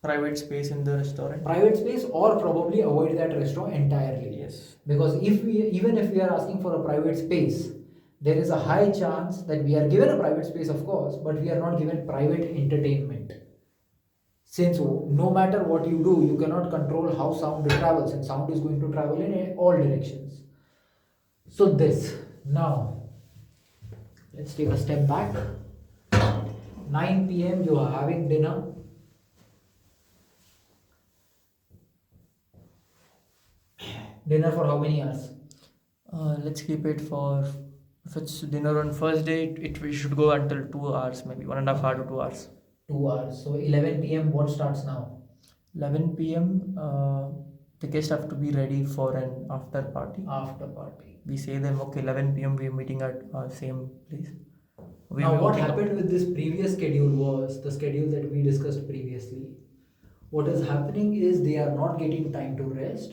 private space in the restaurant. Private space, or probably avoid that restaurant entirely. Yes. Because even if we are asking for a private space, there is a high chance that we are given a private space, of course, but we are not given private entertainment. Since no matter what you do, you cannot control how sound travels, and sound is going to travel in all directions. So this, now let's take a step back. 9 p.m. you are having dinner. Dinner for how many hours? Let's keep it for, if it's dinner on first day, we should go until 2 hours, maybe 1.5 hour to 2 hours. 2 hours. So 11 p.m. what starts now? 11 p.m. The guests have to be ready for an after party. After party. We say them, okay, 11 p.m. we are meeting at same place. Now what happened with this previous schedule was the schedule that we discussed previously. What is happening is they are not getting time to rest.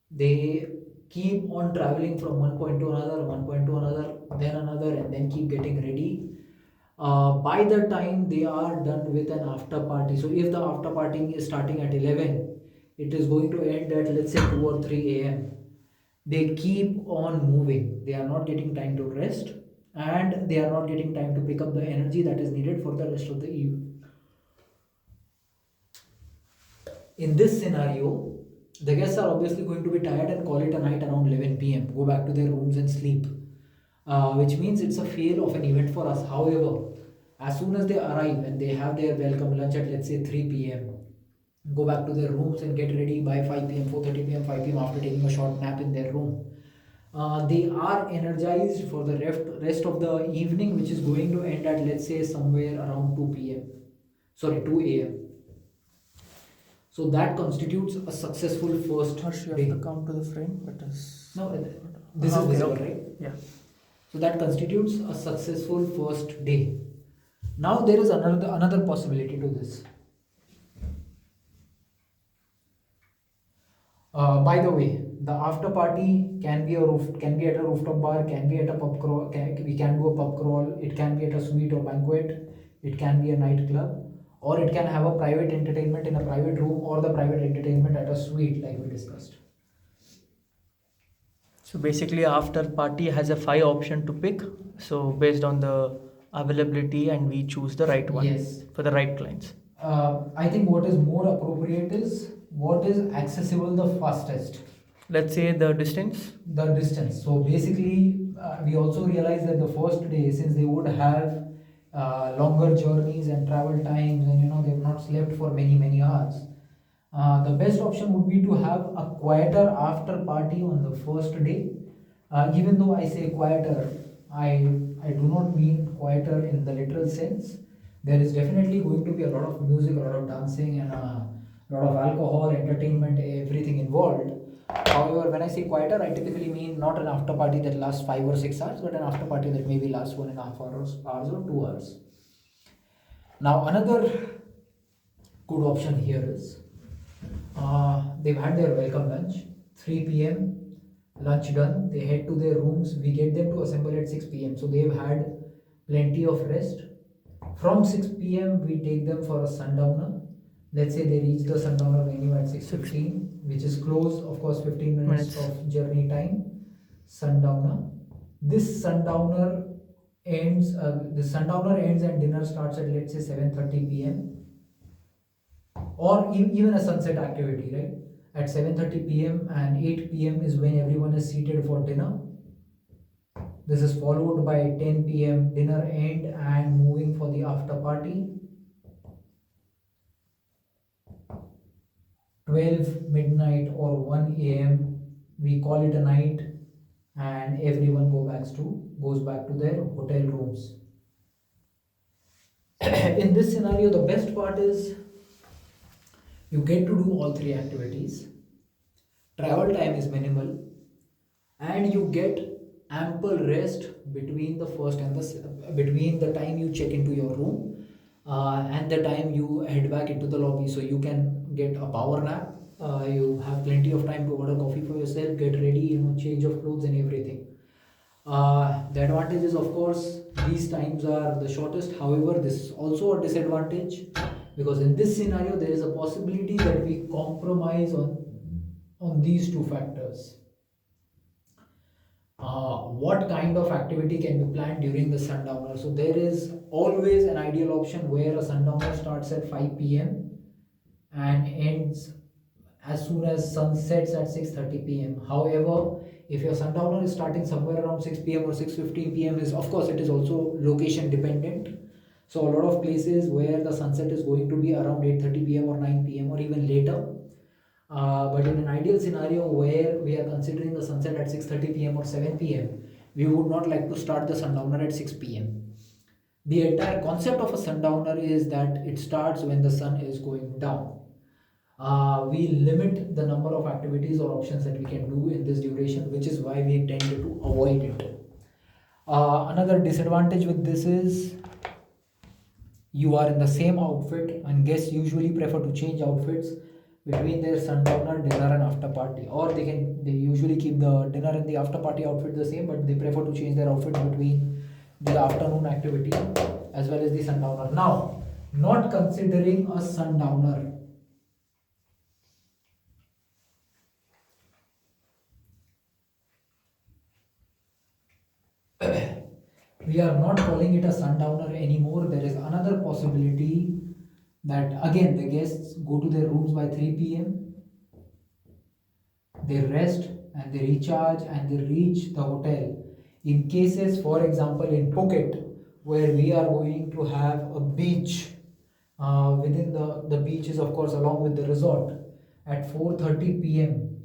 They keep on traveling from one point to another, then another, and then keep getting ready. By the time they are done with an after party, so if the after party is starting at 11, it is going to end at, let's say, 2 or 3 a.m. They keep on moving. They are not getting time to rest, and they are not getting time to pick up the energy that is needed for the rest of the evening. In this scenario, the guests are obviously going to be tired and call it a night around 11 p.m. Go back to their rooms and sleep. Which means it's a fail of an event for us. However, as soon as they arrive and they have their welcome lunch at, let's say, 3 p.m., go back to their rooms and get ready by 5 p.m., 4:30 p.m., 5 p.m. after taking a short nap in their room. They are energized for the rest of the evening, which is going to end at, let's say, somewhere around 2 p.m. Sorry, 2 a.m. So that constitutes a successful first Harsh, you day. have to come to the frame. No, this is visible, okay. right? Yeah. So that constitutes a successful first day. Now there is another possibility to this. By the way, the after party can be at a rooftop bar, can be at a pub crawl, we can do a pub crawl. It can be at a suite or banquet. It can be a nightclub, or it can have a private entertainment in a private room, or the private entertainment at a suite, like we discussed. So basically, after party has a 5 option to pick. So based on the availability, and we choose the right one. Yes. For the right clients. I think what is more appropriate is what is accessible the fastest. Let's say the distance. The distance. So basically, we also realize that the first day, since they would have longer journeys and travel times, and they've not slept for many hours, the best option would be to have a quieter after party on the first day. Even though I say quieter, I do not mean quieter in the literal sense. There is definitely going to be a lot of music, a lot of dancing, and a lot of alcohol, entertainment, everything involved. However, when I say quieter, I typically mean not an after party that lasts 5 or 6 hours, but an after party that maybe lasts 1.5 hours or 2 hours. Now, another good option here is they've had their welcome lunch, 3 p.m. lunch done, they head to their rooms. We get them to assemble at 6 p.m. So they've had plenty of rest. From 6 p.m. we take them for a sundowner. Let's say they reach the sundowner venue at 6:15, which is close, of course, 15 minutes minutes. of journey time. Sundowner. This sundowner ends and dinner starts at, let's say, 7:30 p.m. Or even a sunset activity, right? At 7:30 p.m. and 8 p.m. is when everyone is seated for dinner. This is followed by 10 p.m. dinner end and moving for the after party. 12 midnight or 1 a.m. we call it a night, and everyone goes back to their hotel rooms. In this scenario, the best part is you get to do all three activities. Travel time is minimal, and you get ample rest between the first and between the time you check into your room and the time you head back into the lobby. So you can get a power nap. You have plenty of time to order coffee for yourself, get ready, change of clothes and everything. The advantage is, of course, these times are the shortest. However, this is also a disadvantage, because in this scenario there is a possibility that we compromise on these two factors. What kind of activity can be planned during the sundowner? So there is always an ideal option where a sundowner starts at 5 p.m. and ends as soon as sun sets at 6:30 p.m. However, if your sundowner is starting somewhere around 6 p.m. or 6:15 p.m., is, of course, it is also location dependent. So a lot of places where the sunset is going to be around 8:30 p.m. or 9 p.m. or even later. But in an ideal scenario where we are considering the sunset at 6:30 p.m. or 7 p.m., we would not like to start the sundowner at 6 p.m. The entire concept of a sundowner is that it starts when the sun is going down. We limit the number of activities or options that we can do in this duration, which is why we tend to avoid it. Another disadvantage with this is you are in the same outfit, and guests usually prefer to change outfits between their sundowner, dinner, and after party. Or they usually keep the dinner and the after party outfit the same, but they prefer to change their outfits between the afternoon activity as well as the sundowner. Now, not considering a sundowner, we are not calling it a sundowner anymore. There is another possibility that again the guests go to their rooms by 3 p.m. They rest and they recharge and they reach the hotel. In cases, for example, in Phuket, where we are going to have a beach, within the beaches, of course, along with the resort, at 4:30 p.m.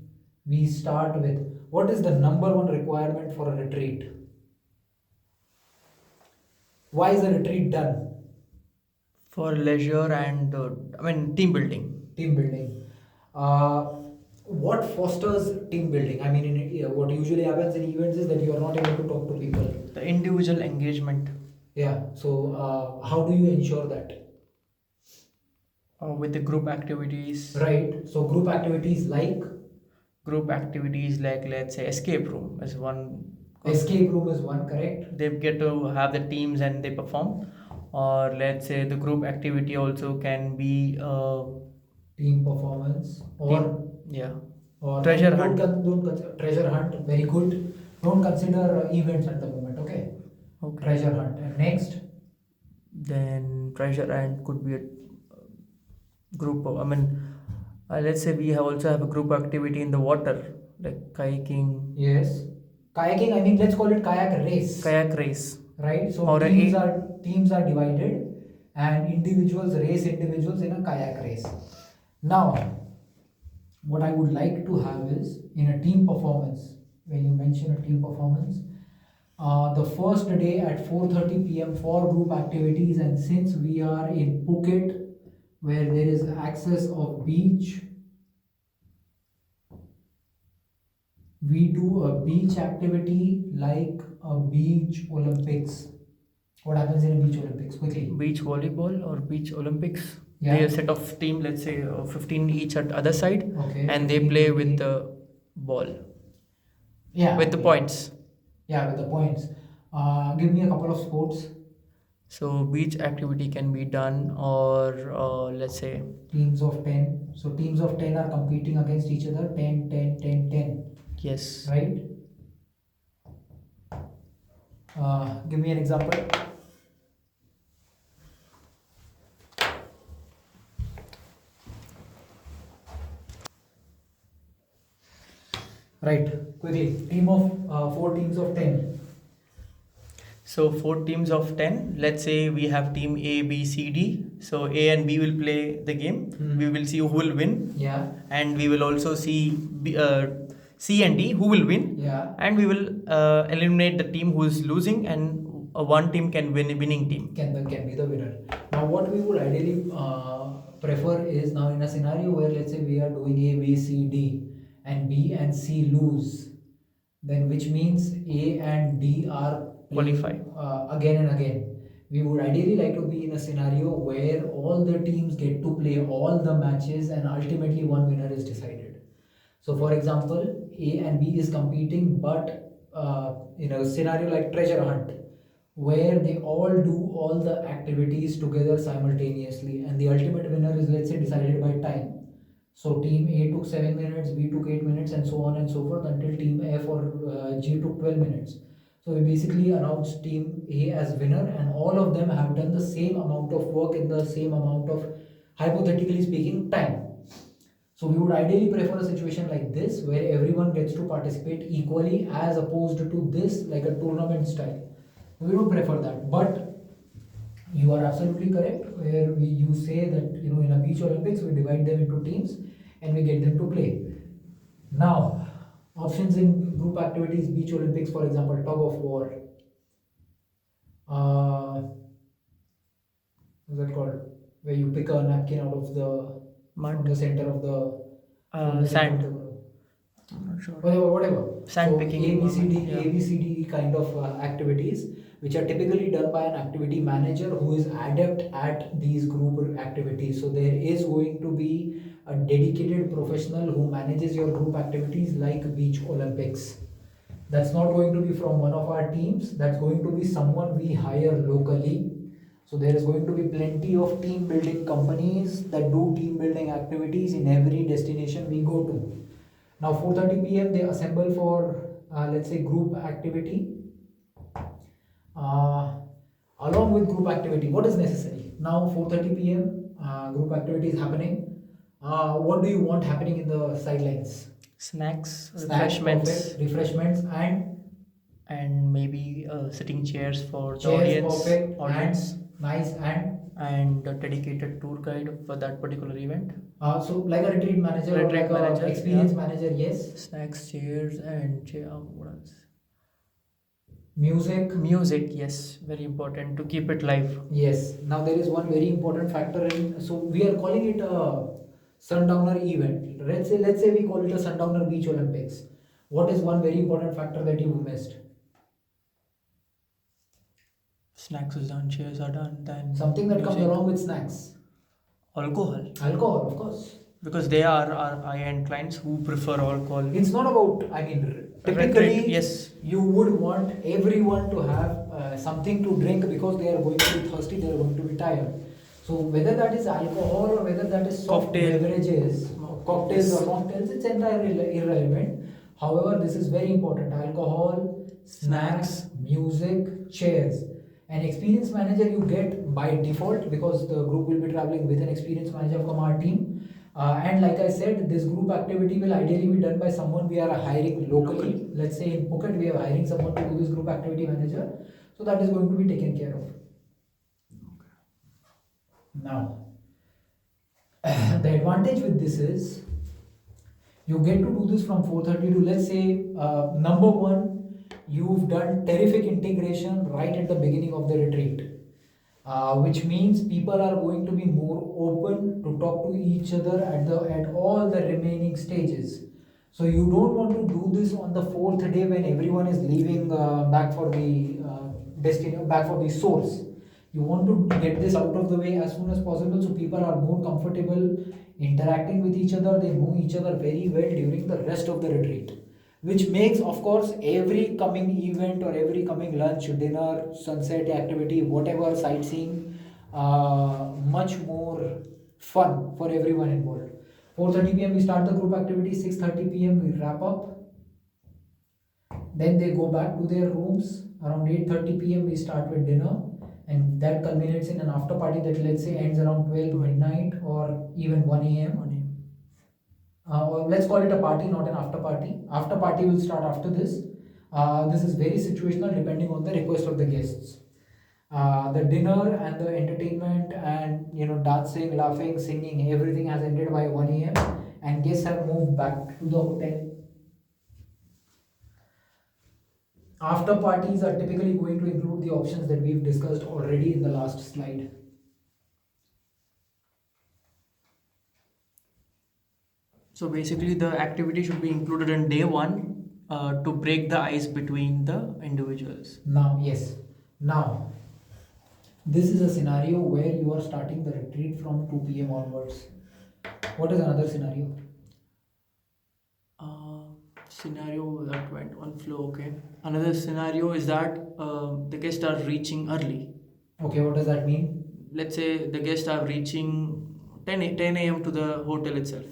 we start with, what is the number one requirement for a retreat? Why is a retreat done? For leisure and team building. Team building. Uh, what fosters team building? I mean, what usually happens in events is that you are not able to talk to people. The individual engagement. Yeah. So, how do you ensure that? With the group activities. Right. So, group activities like let's say escape room is one. Escape room is one, correct? They get to have the teams and they perform. Or let's say the group activity also can be team performance or yeah. Or Treasure don't hunt. Don't consider treasure hunt. Very good. Don't consider events at the moment. Okay. Okay. Treasure hunt. And next, Then treasure hunt could be a group of, let's say we also have a group activity in the water, like kayaking, yes, kayaking. I mean, let's call it kayak race. kayak race. Right. So Or teams are divided, and individuals race individuals in a kayak race. Now, what I would like to have is, in a team performance, when you mention a team performance, the first day at 4:30 p.m. for group activities, and since we are in Phuket, where there is access of beach, we do a beach activity like a beach Olympics. What happens in a beach Olympics? Quickly. beach volleyball or beach Olympics. Yeah. They set of team, let's say 15 each at other side, Okay. and they 15, play 15. with the ball, Yeah. with the Okay. points. Yeah, with the points. Give me a couple of sports. So beach activity can be done, or let's say, Teams of 10. So teams of 10 are competing against each other, 10, 10, 10, 10. yes. Right? Give me an example. Right, quickly. Team of 4 teams of 10. So four teams of 10. Let's say we have team A, B, C, D. So A and B will play the game. We will see who will win, Yeah, and we will also see C and D who will win, yeah. and we will eliminate the team who is losing, and one team can win, winning team. Can be the winner. Now, what we would ideally prefer is, now in a scenario where let's say we are doing A, B, C, D, and B and C lose, then which means A and D are playing, Qualify. again and again. We would ideally like to be in a scenario where all the teams get to play all the matches and ultimately one winner is decided. So, for example, A and B is competing, but in a scenario like treasure hunt, where they all do all the activities together simultaneously, and the ultimate winner is, let's say, decided by time. So team A took 7 minutes, B took 8 minutes, and so on and so forth until team F or G took 12 minutes. So we basically announced team A as winner, and all of them have done the same amount of work in the same amount of, hypothetically speaking, time. So we would ideally prefer a situation like this where everyone gets to participate equally, as opposed to this like a tournament style. We don't prefer that, but you are absolutely correct. Where you say that, in a beach Olympics we divide them into teams and we get them to play. Now, options in group activities, beach Olympics, for example, tug of war. What's that called? Where you pick a napkin out of the from the center of the from the center Sand. of the group. I'm not sure. Whatever. Sand So picking. Yeah. ABCD kind of activities, which are typically done by an activity manager who is adept at these group activities. So there is going to be a dedicated professional who manages your group activities like beach Olympics. That's not going to be from one of our teams. That's going to be someone we hire locally. So there is going to be plenty of team building companies that do team building activities in every destination we go to. Now 4:30 p.m. they assemble for, let's say, group activity. Uh, Along with group activity, what is necessary? Now 4:30 p.m. Group activity is happening. What do you want happening in the sidelines? Snacks, Snacks, refreshments, perfect. Refreshments and maybe sitting chairs for the chairs, audience. perfect. Audience. And nice. And a dedicated tour guide for that particular event. So like a retreat manager or Retreat like manager, a experience yeah. manager, yes. Snacks, chairs, and what else? Music, Yes, very important to keep it live. yes. Now there is one very important factor in. So we are calling it a sundowner event. Let's say we call it a sundowner beach Olympics. What is one very important factor that you missed? Snacks is done, chairs are done, then Something that comes music. along with snacks. Alcohol, Alcohol, of course. because they are our high-end clients who prefer alcohol. It's not about. Typically, Retreat, yes. you would want everyone to have something to drink because they are going to be thirsty. They are going to be tired. So whether that is alcohol or whether that is soft Cocktail. beverages, cocktails or mocktails, it's entirely irrelevant. However, this is very important: alcohol, snacks, music, chairs. An experience manager you get by default, because the group will be traveling with an experience manager from our team. And like I said, this group activity will ideally be done by someone we are hiring locally. Let's say in Phuket, we are hiring someone to do this group activity manager. So that is going to be taken care of. Now, the advantage with this is you get to do this from 4:30 to, let's say, number one, you've done terrific integration right at the beginning of the retreat, which means people are going to be more open to talk to each other at all the remaining stages. So you don't want to do this on the fourth day when everyone is leaving back for the back for the source. You want to get this out of the way as soon as possible, so people are more comfortable interacting with each other. They know each other very well during the rest of the retreat. which makes, of course, every coming event or every coming lunch, dinner, sunset activity, whatever sightseeing, much more fun for everyone involved. 4:30 p.m. we start the group activity. 6:30 p.m. we wrap up. Then they go back to their rooms. Around 8:30 p.m. we start with dinner, and that culminates in an after party that, let's say, ends around 12 midnight or even 1 a.m. 1 a.m. Or let's call it a party, not an after party. After party will start after this. This is very situational depending on the request of the guests. The dinner and the entertainment and dancing, laughing, singing, everything has ended by 1 a.m. and guests have moved back to the hotel. After parties are typically going to include the options that we've discussed already in the last slide. So basically, the activity should be included in day one to break the ice between the individuals. Now, yes. Now, this is a scenario where you are starting the retreat from 2 p.m. onwards. What is another scenario? Scenario that went on flow. Okay. Another scenario is that the guests are reaching early. Okay, what does that mean? Let's say the guests are reaching 10 a.m. to the hotel itself.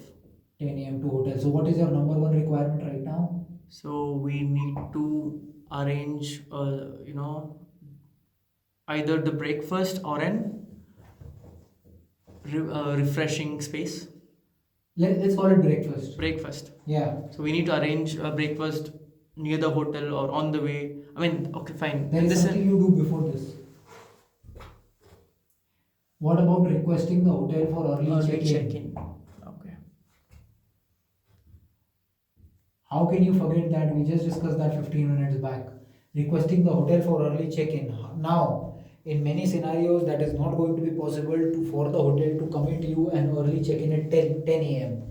10 a.m. to hotel. So, what is your number one requirement right now? So we need to arrange, either the breakfast or an refreshing space. Let's call it breakfast. Breakfast. Yeah. So we need to arrange a breakfast near the hotel or on the way. I mean, okay, fine. There In is this something you do before this. What about requesting the hotel for early check-in? check-in. Okay. How can you forget that? We just discussed that 15 minutes back. Requesting the hotel for early check-in. Now, in many scenarios, that is not going to be possible for the hotel to commit you an early check-in at 10 a.m.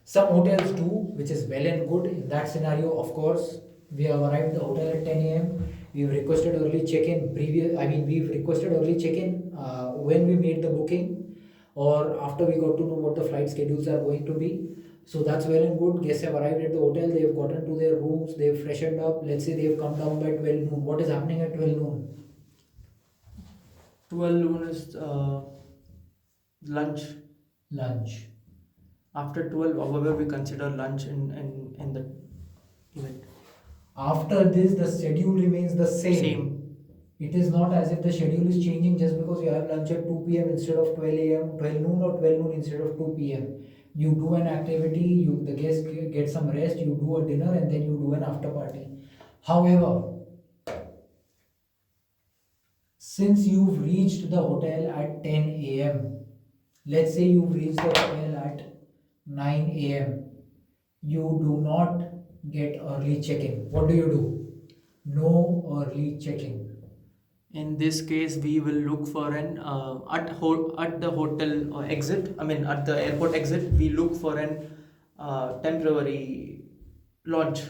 Some hotels do, which is well and good. In that scenario, of course, we have arrived at the hotel at 10 a.m. We've requested early check-in. We've requested early check-in when we made the booking or after we got to know what the flight schedules are going to be. So that's well and good. Guests have arrived at the hotel. They've gotten to their rooms. They've freshened up. Let's say they've come down by 12 noon. What is happening at 12 noon? 12 noon is lunch. Lunch. After 12, however, we consider lunch in the event. After this, the schedule remains the same. Same. It is not as if the schedule is changing just because you have lunch at 2 p.m. instead of 12 a.m., 12 noon or 12 noon instead of 2 p.m. You do an activity, the guest get some rest, you do a dinner, and then you do an after party. However, since you've reached the hotel at 10 a.m., let's say you've reached the hotel at 9 a.m., you do not get early check-in. What do? No early check-in. In this case, we will look for an at the hotel exit. I mean, at the airport exit, we look for an temporary launch.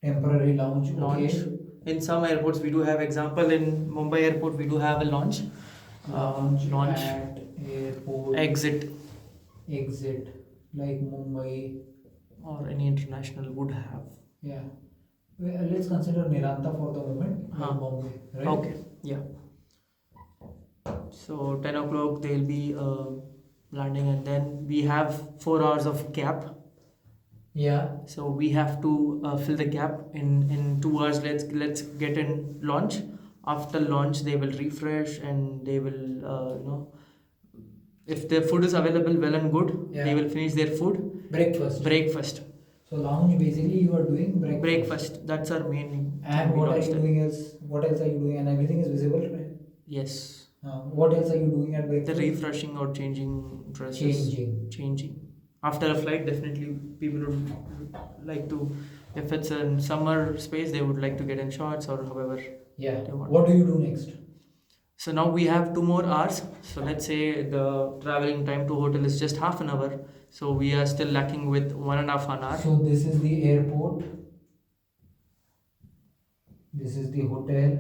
Temporary lounge. Launch. Okay. In some airports, we do have example in Mumbai airport, we do have a launch. Launch at airport. Exit Exit. Like Mumbai. or any international would have. Yeah. Well, let's consider Niranta for the moment. Like Bombay. Right? Okay. Yeah. So 10 o'clock they'll be landing, and then we have 4 hours of gap. Yeah. So we have to fill the gap in 2 hours. Let's get in launch. After launch, they will refresh and they will if the food is available, well and good. Yeah. They will finish their food. Breakfast. So lounge, basically you are doing breakfast. Breakfast. That's our main. And thing we what are you launched it. doing else? What else are you doing? And everything is visible, right? Yes. What else are you doing at The breakfast? refreshing or changing dresses. Changing. After a flight, definitely people would like to, if it's in summer space, they would like to get in shorts or however. Yeah. They want. What do you do next? So now we have 2 more hours. So let's say the traveling time to hotel is just half an hour. So we are still lacking with 1.5 hour. So this is the airport. This is the hotel.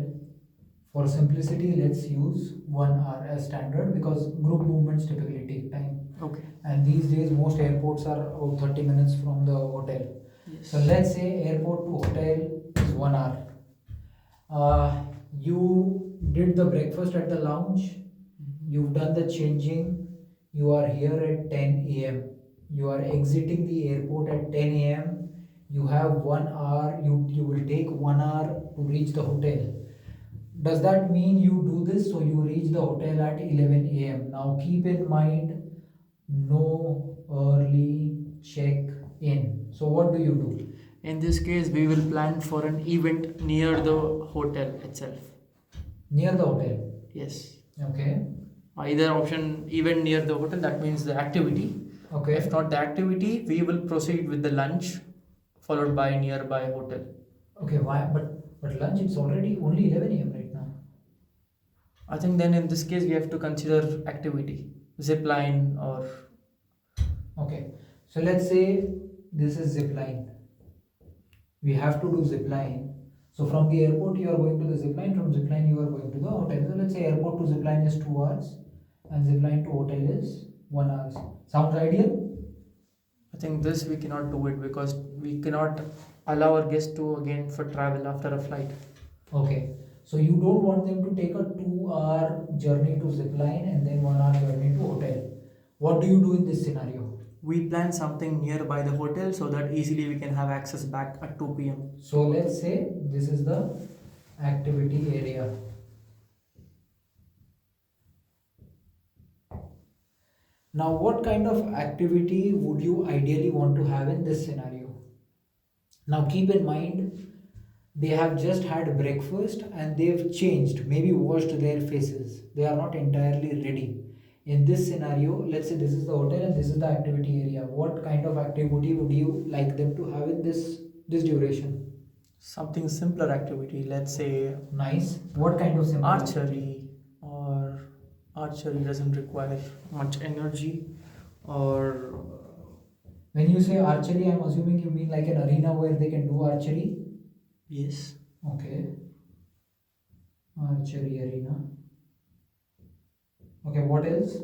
For simplicity, let's use 1 hour as standard because group movements typically take time. Okay. And these days, most airports are about 30 minutes from the hotel. Yes. So Yes. let's say airport to hotel is 1 hour. You did the breakfast at the lounge, you've done the changing, you are here at 10 a.m. You are exiting the airport at 10 a.m. You have 1 hour, you will take 1 hour to reach the hotel. Does that mean you do this so you reach the hotel at 11 a.m.? Now keep in mind, no early check in. So what do you do? In this case, we will plan for an event near the hotel itself. Near the hotel. Yes. Okay. Either option, event near the hotel, that means the activity. Okay. If not the activity, we will proceed with the lunch followed by nearby hotel. Okay, why? But lunch, it's already only 11 a.m. right now. I think then in this case we have to consider activity, zip line or Okay, so let's say this is zip line. We have to do zip line. So from the airport you are going to the zip line. From zip line you are going to the hotel. So let's say airport to zip line is 2 hours, and zip line to hotel is 1 hour. Sounds ideal? I think this we cannot do it because we cannot allow our guests to again for travel after a flight. Okay. So you don't want them to take a 2 hour journey to zip line and then 1 hour journey to hotel. What do you do in this scenario? We plan something nearby the hotel so that easily we can have access back at 2 p.m. So let's say this is the activity area. Now, what kind of activity would you ideally want to have in this scenario? Now, keep in mind, they have just had breakfast and they've changed, maybe washed their faces. They are not entirely ready. In this scenario, let's say this is the hotel and this is the activity area. What kind of activity would you like them to have in this duration? Something simpler activity, let's say Nice. What kind of simple? archery, or archery doesn't require much energy, or When you say archery, I'm assuming you mean like an arena where they can do archery. yes, Okay. Archery arena. Okay, what else?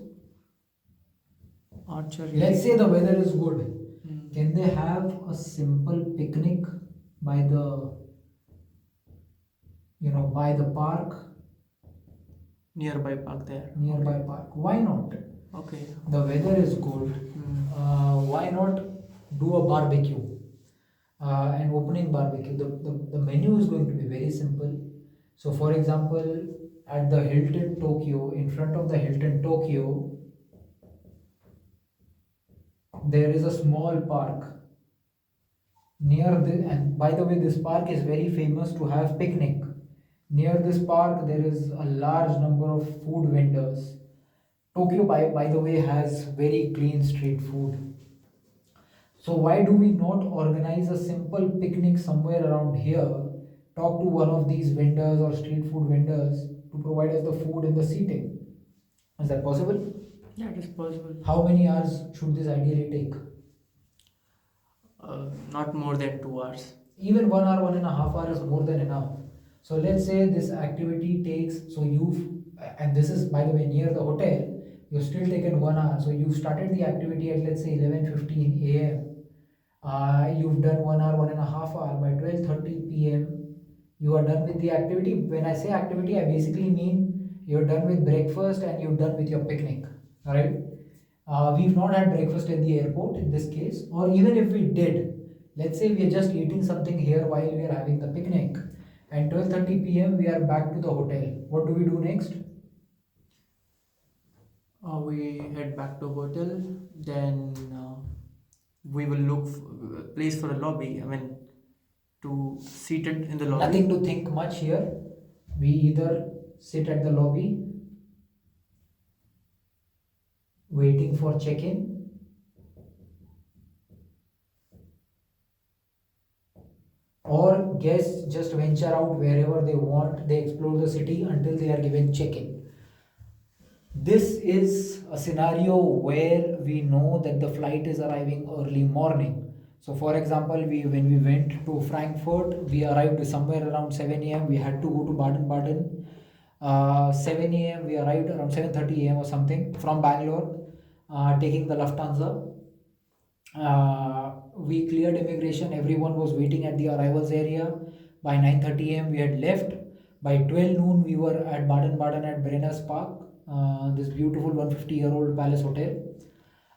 archery. Let's say the weather is good. Mm. Can they have a simple picnic by the by the park, Nearby park there. nearby park? Why not? Okay. The weather is good. Mm. Why not do a barbecue? An opening barbecue. The menu is going to be very simple. So, for example, at the Hilton Tokyo, in front of the Hilton Tokyo, there is a small park near the, and by the way, this park is very famous to have picnic. Near this park, there is a large number of food vendors. Tokyo, by the way, has very clean street food. So why do we not organize a simple picnic somewhere around here? Talk to one of these vendors or street food vendors to provide us the food and the seating. Is that possible? Yeah, it is possible. How many hours should this ideally take? Not more than 2 hours. Even 1 hour, 1.5 hours is more than enough. So let's say this activity takes, so you've, and this is by the way near the hotel, you've still taken 1 hour. So you've started the activity at let's say 11:15 a.m. You've done 1 hour, 1.5 hour. By 12:30 p.m., you are done with the activity. When I say activity, I basically mean you're done with breakfast and you're done with your picnic. All right. We've not had breakfast at the airport in this case, or even if we did, let's say we are just eating something here while we are having the picnic, and 12:30 p.m. we are back to the hotel. What do we do next? We head back to hotel. Then we will look a place for a lobby. I mean, to seat it in the lobby. Nothing to think much here. We either sit at the lobby waiting for check-in, or guests just venture out wherever they want. They explore the city until they are given check-in. This is a scenario where we know that the flight is arriving early morning. So, for example, when we went to Frankfurt, we arrived somewhere around 7 a.m. We had to go to Baden-Baden. 7 a.m. we arrived around 7:30 a.m. or something from Bangalore, taking the Lufthansa. we cleared immigration. Everyone was waiting at the arrivals area. By 9:30 a.m. we had left. By 12 noon we were at Baden-Baden at Brenas Park, this beautiful 150-year-old palace hotel.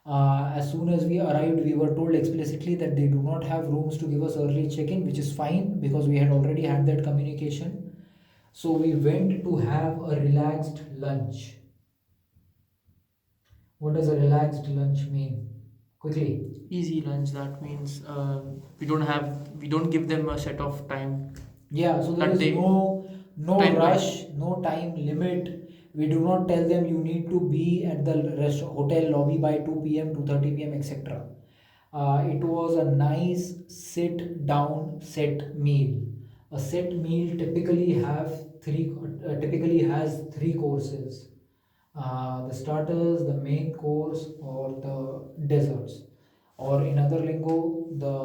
As soon as we arrived, we were told explicitly that they do not have rooms to give us early check-in, which is fine because we had already had that communication. So we went to have a relaxed lunch. What does a relaxed lunch mean? Quickly. Easy lunch. That means we don't give them a set of time Yeah, so there that is they no timeline. rush, no time limit. We do not tell them you need to be at the hotel lobby by 2 p.m., 2:30 p.m., etc. It was a nice sit down set meal. A set meal typically has three courses: the starters, the main course, or the desserts, or in other lingo, the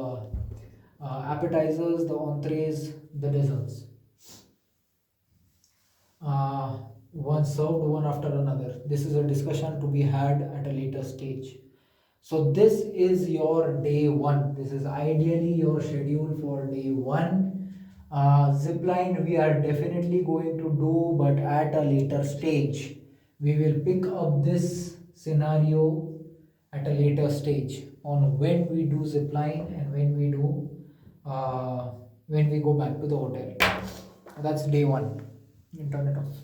appetizers, the entrees, the desserts. uh, One served one after another. This is a discussion to be had at a later stage. So, this is your day one. This is ideally your schedule for day one. Zipline we are definitely going to do, but at a later stage. We will pick up this scenario at a later stage on when we do zipline and uh, when we go back to the hotel. That's day one. Internet off.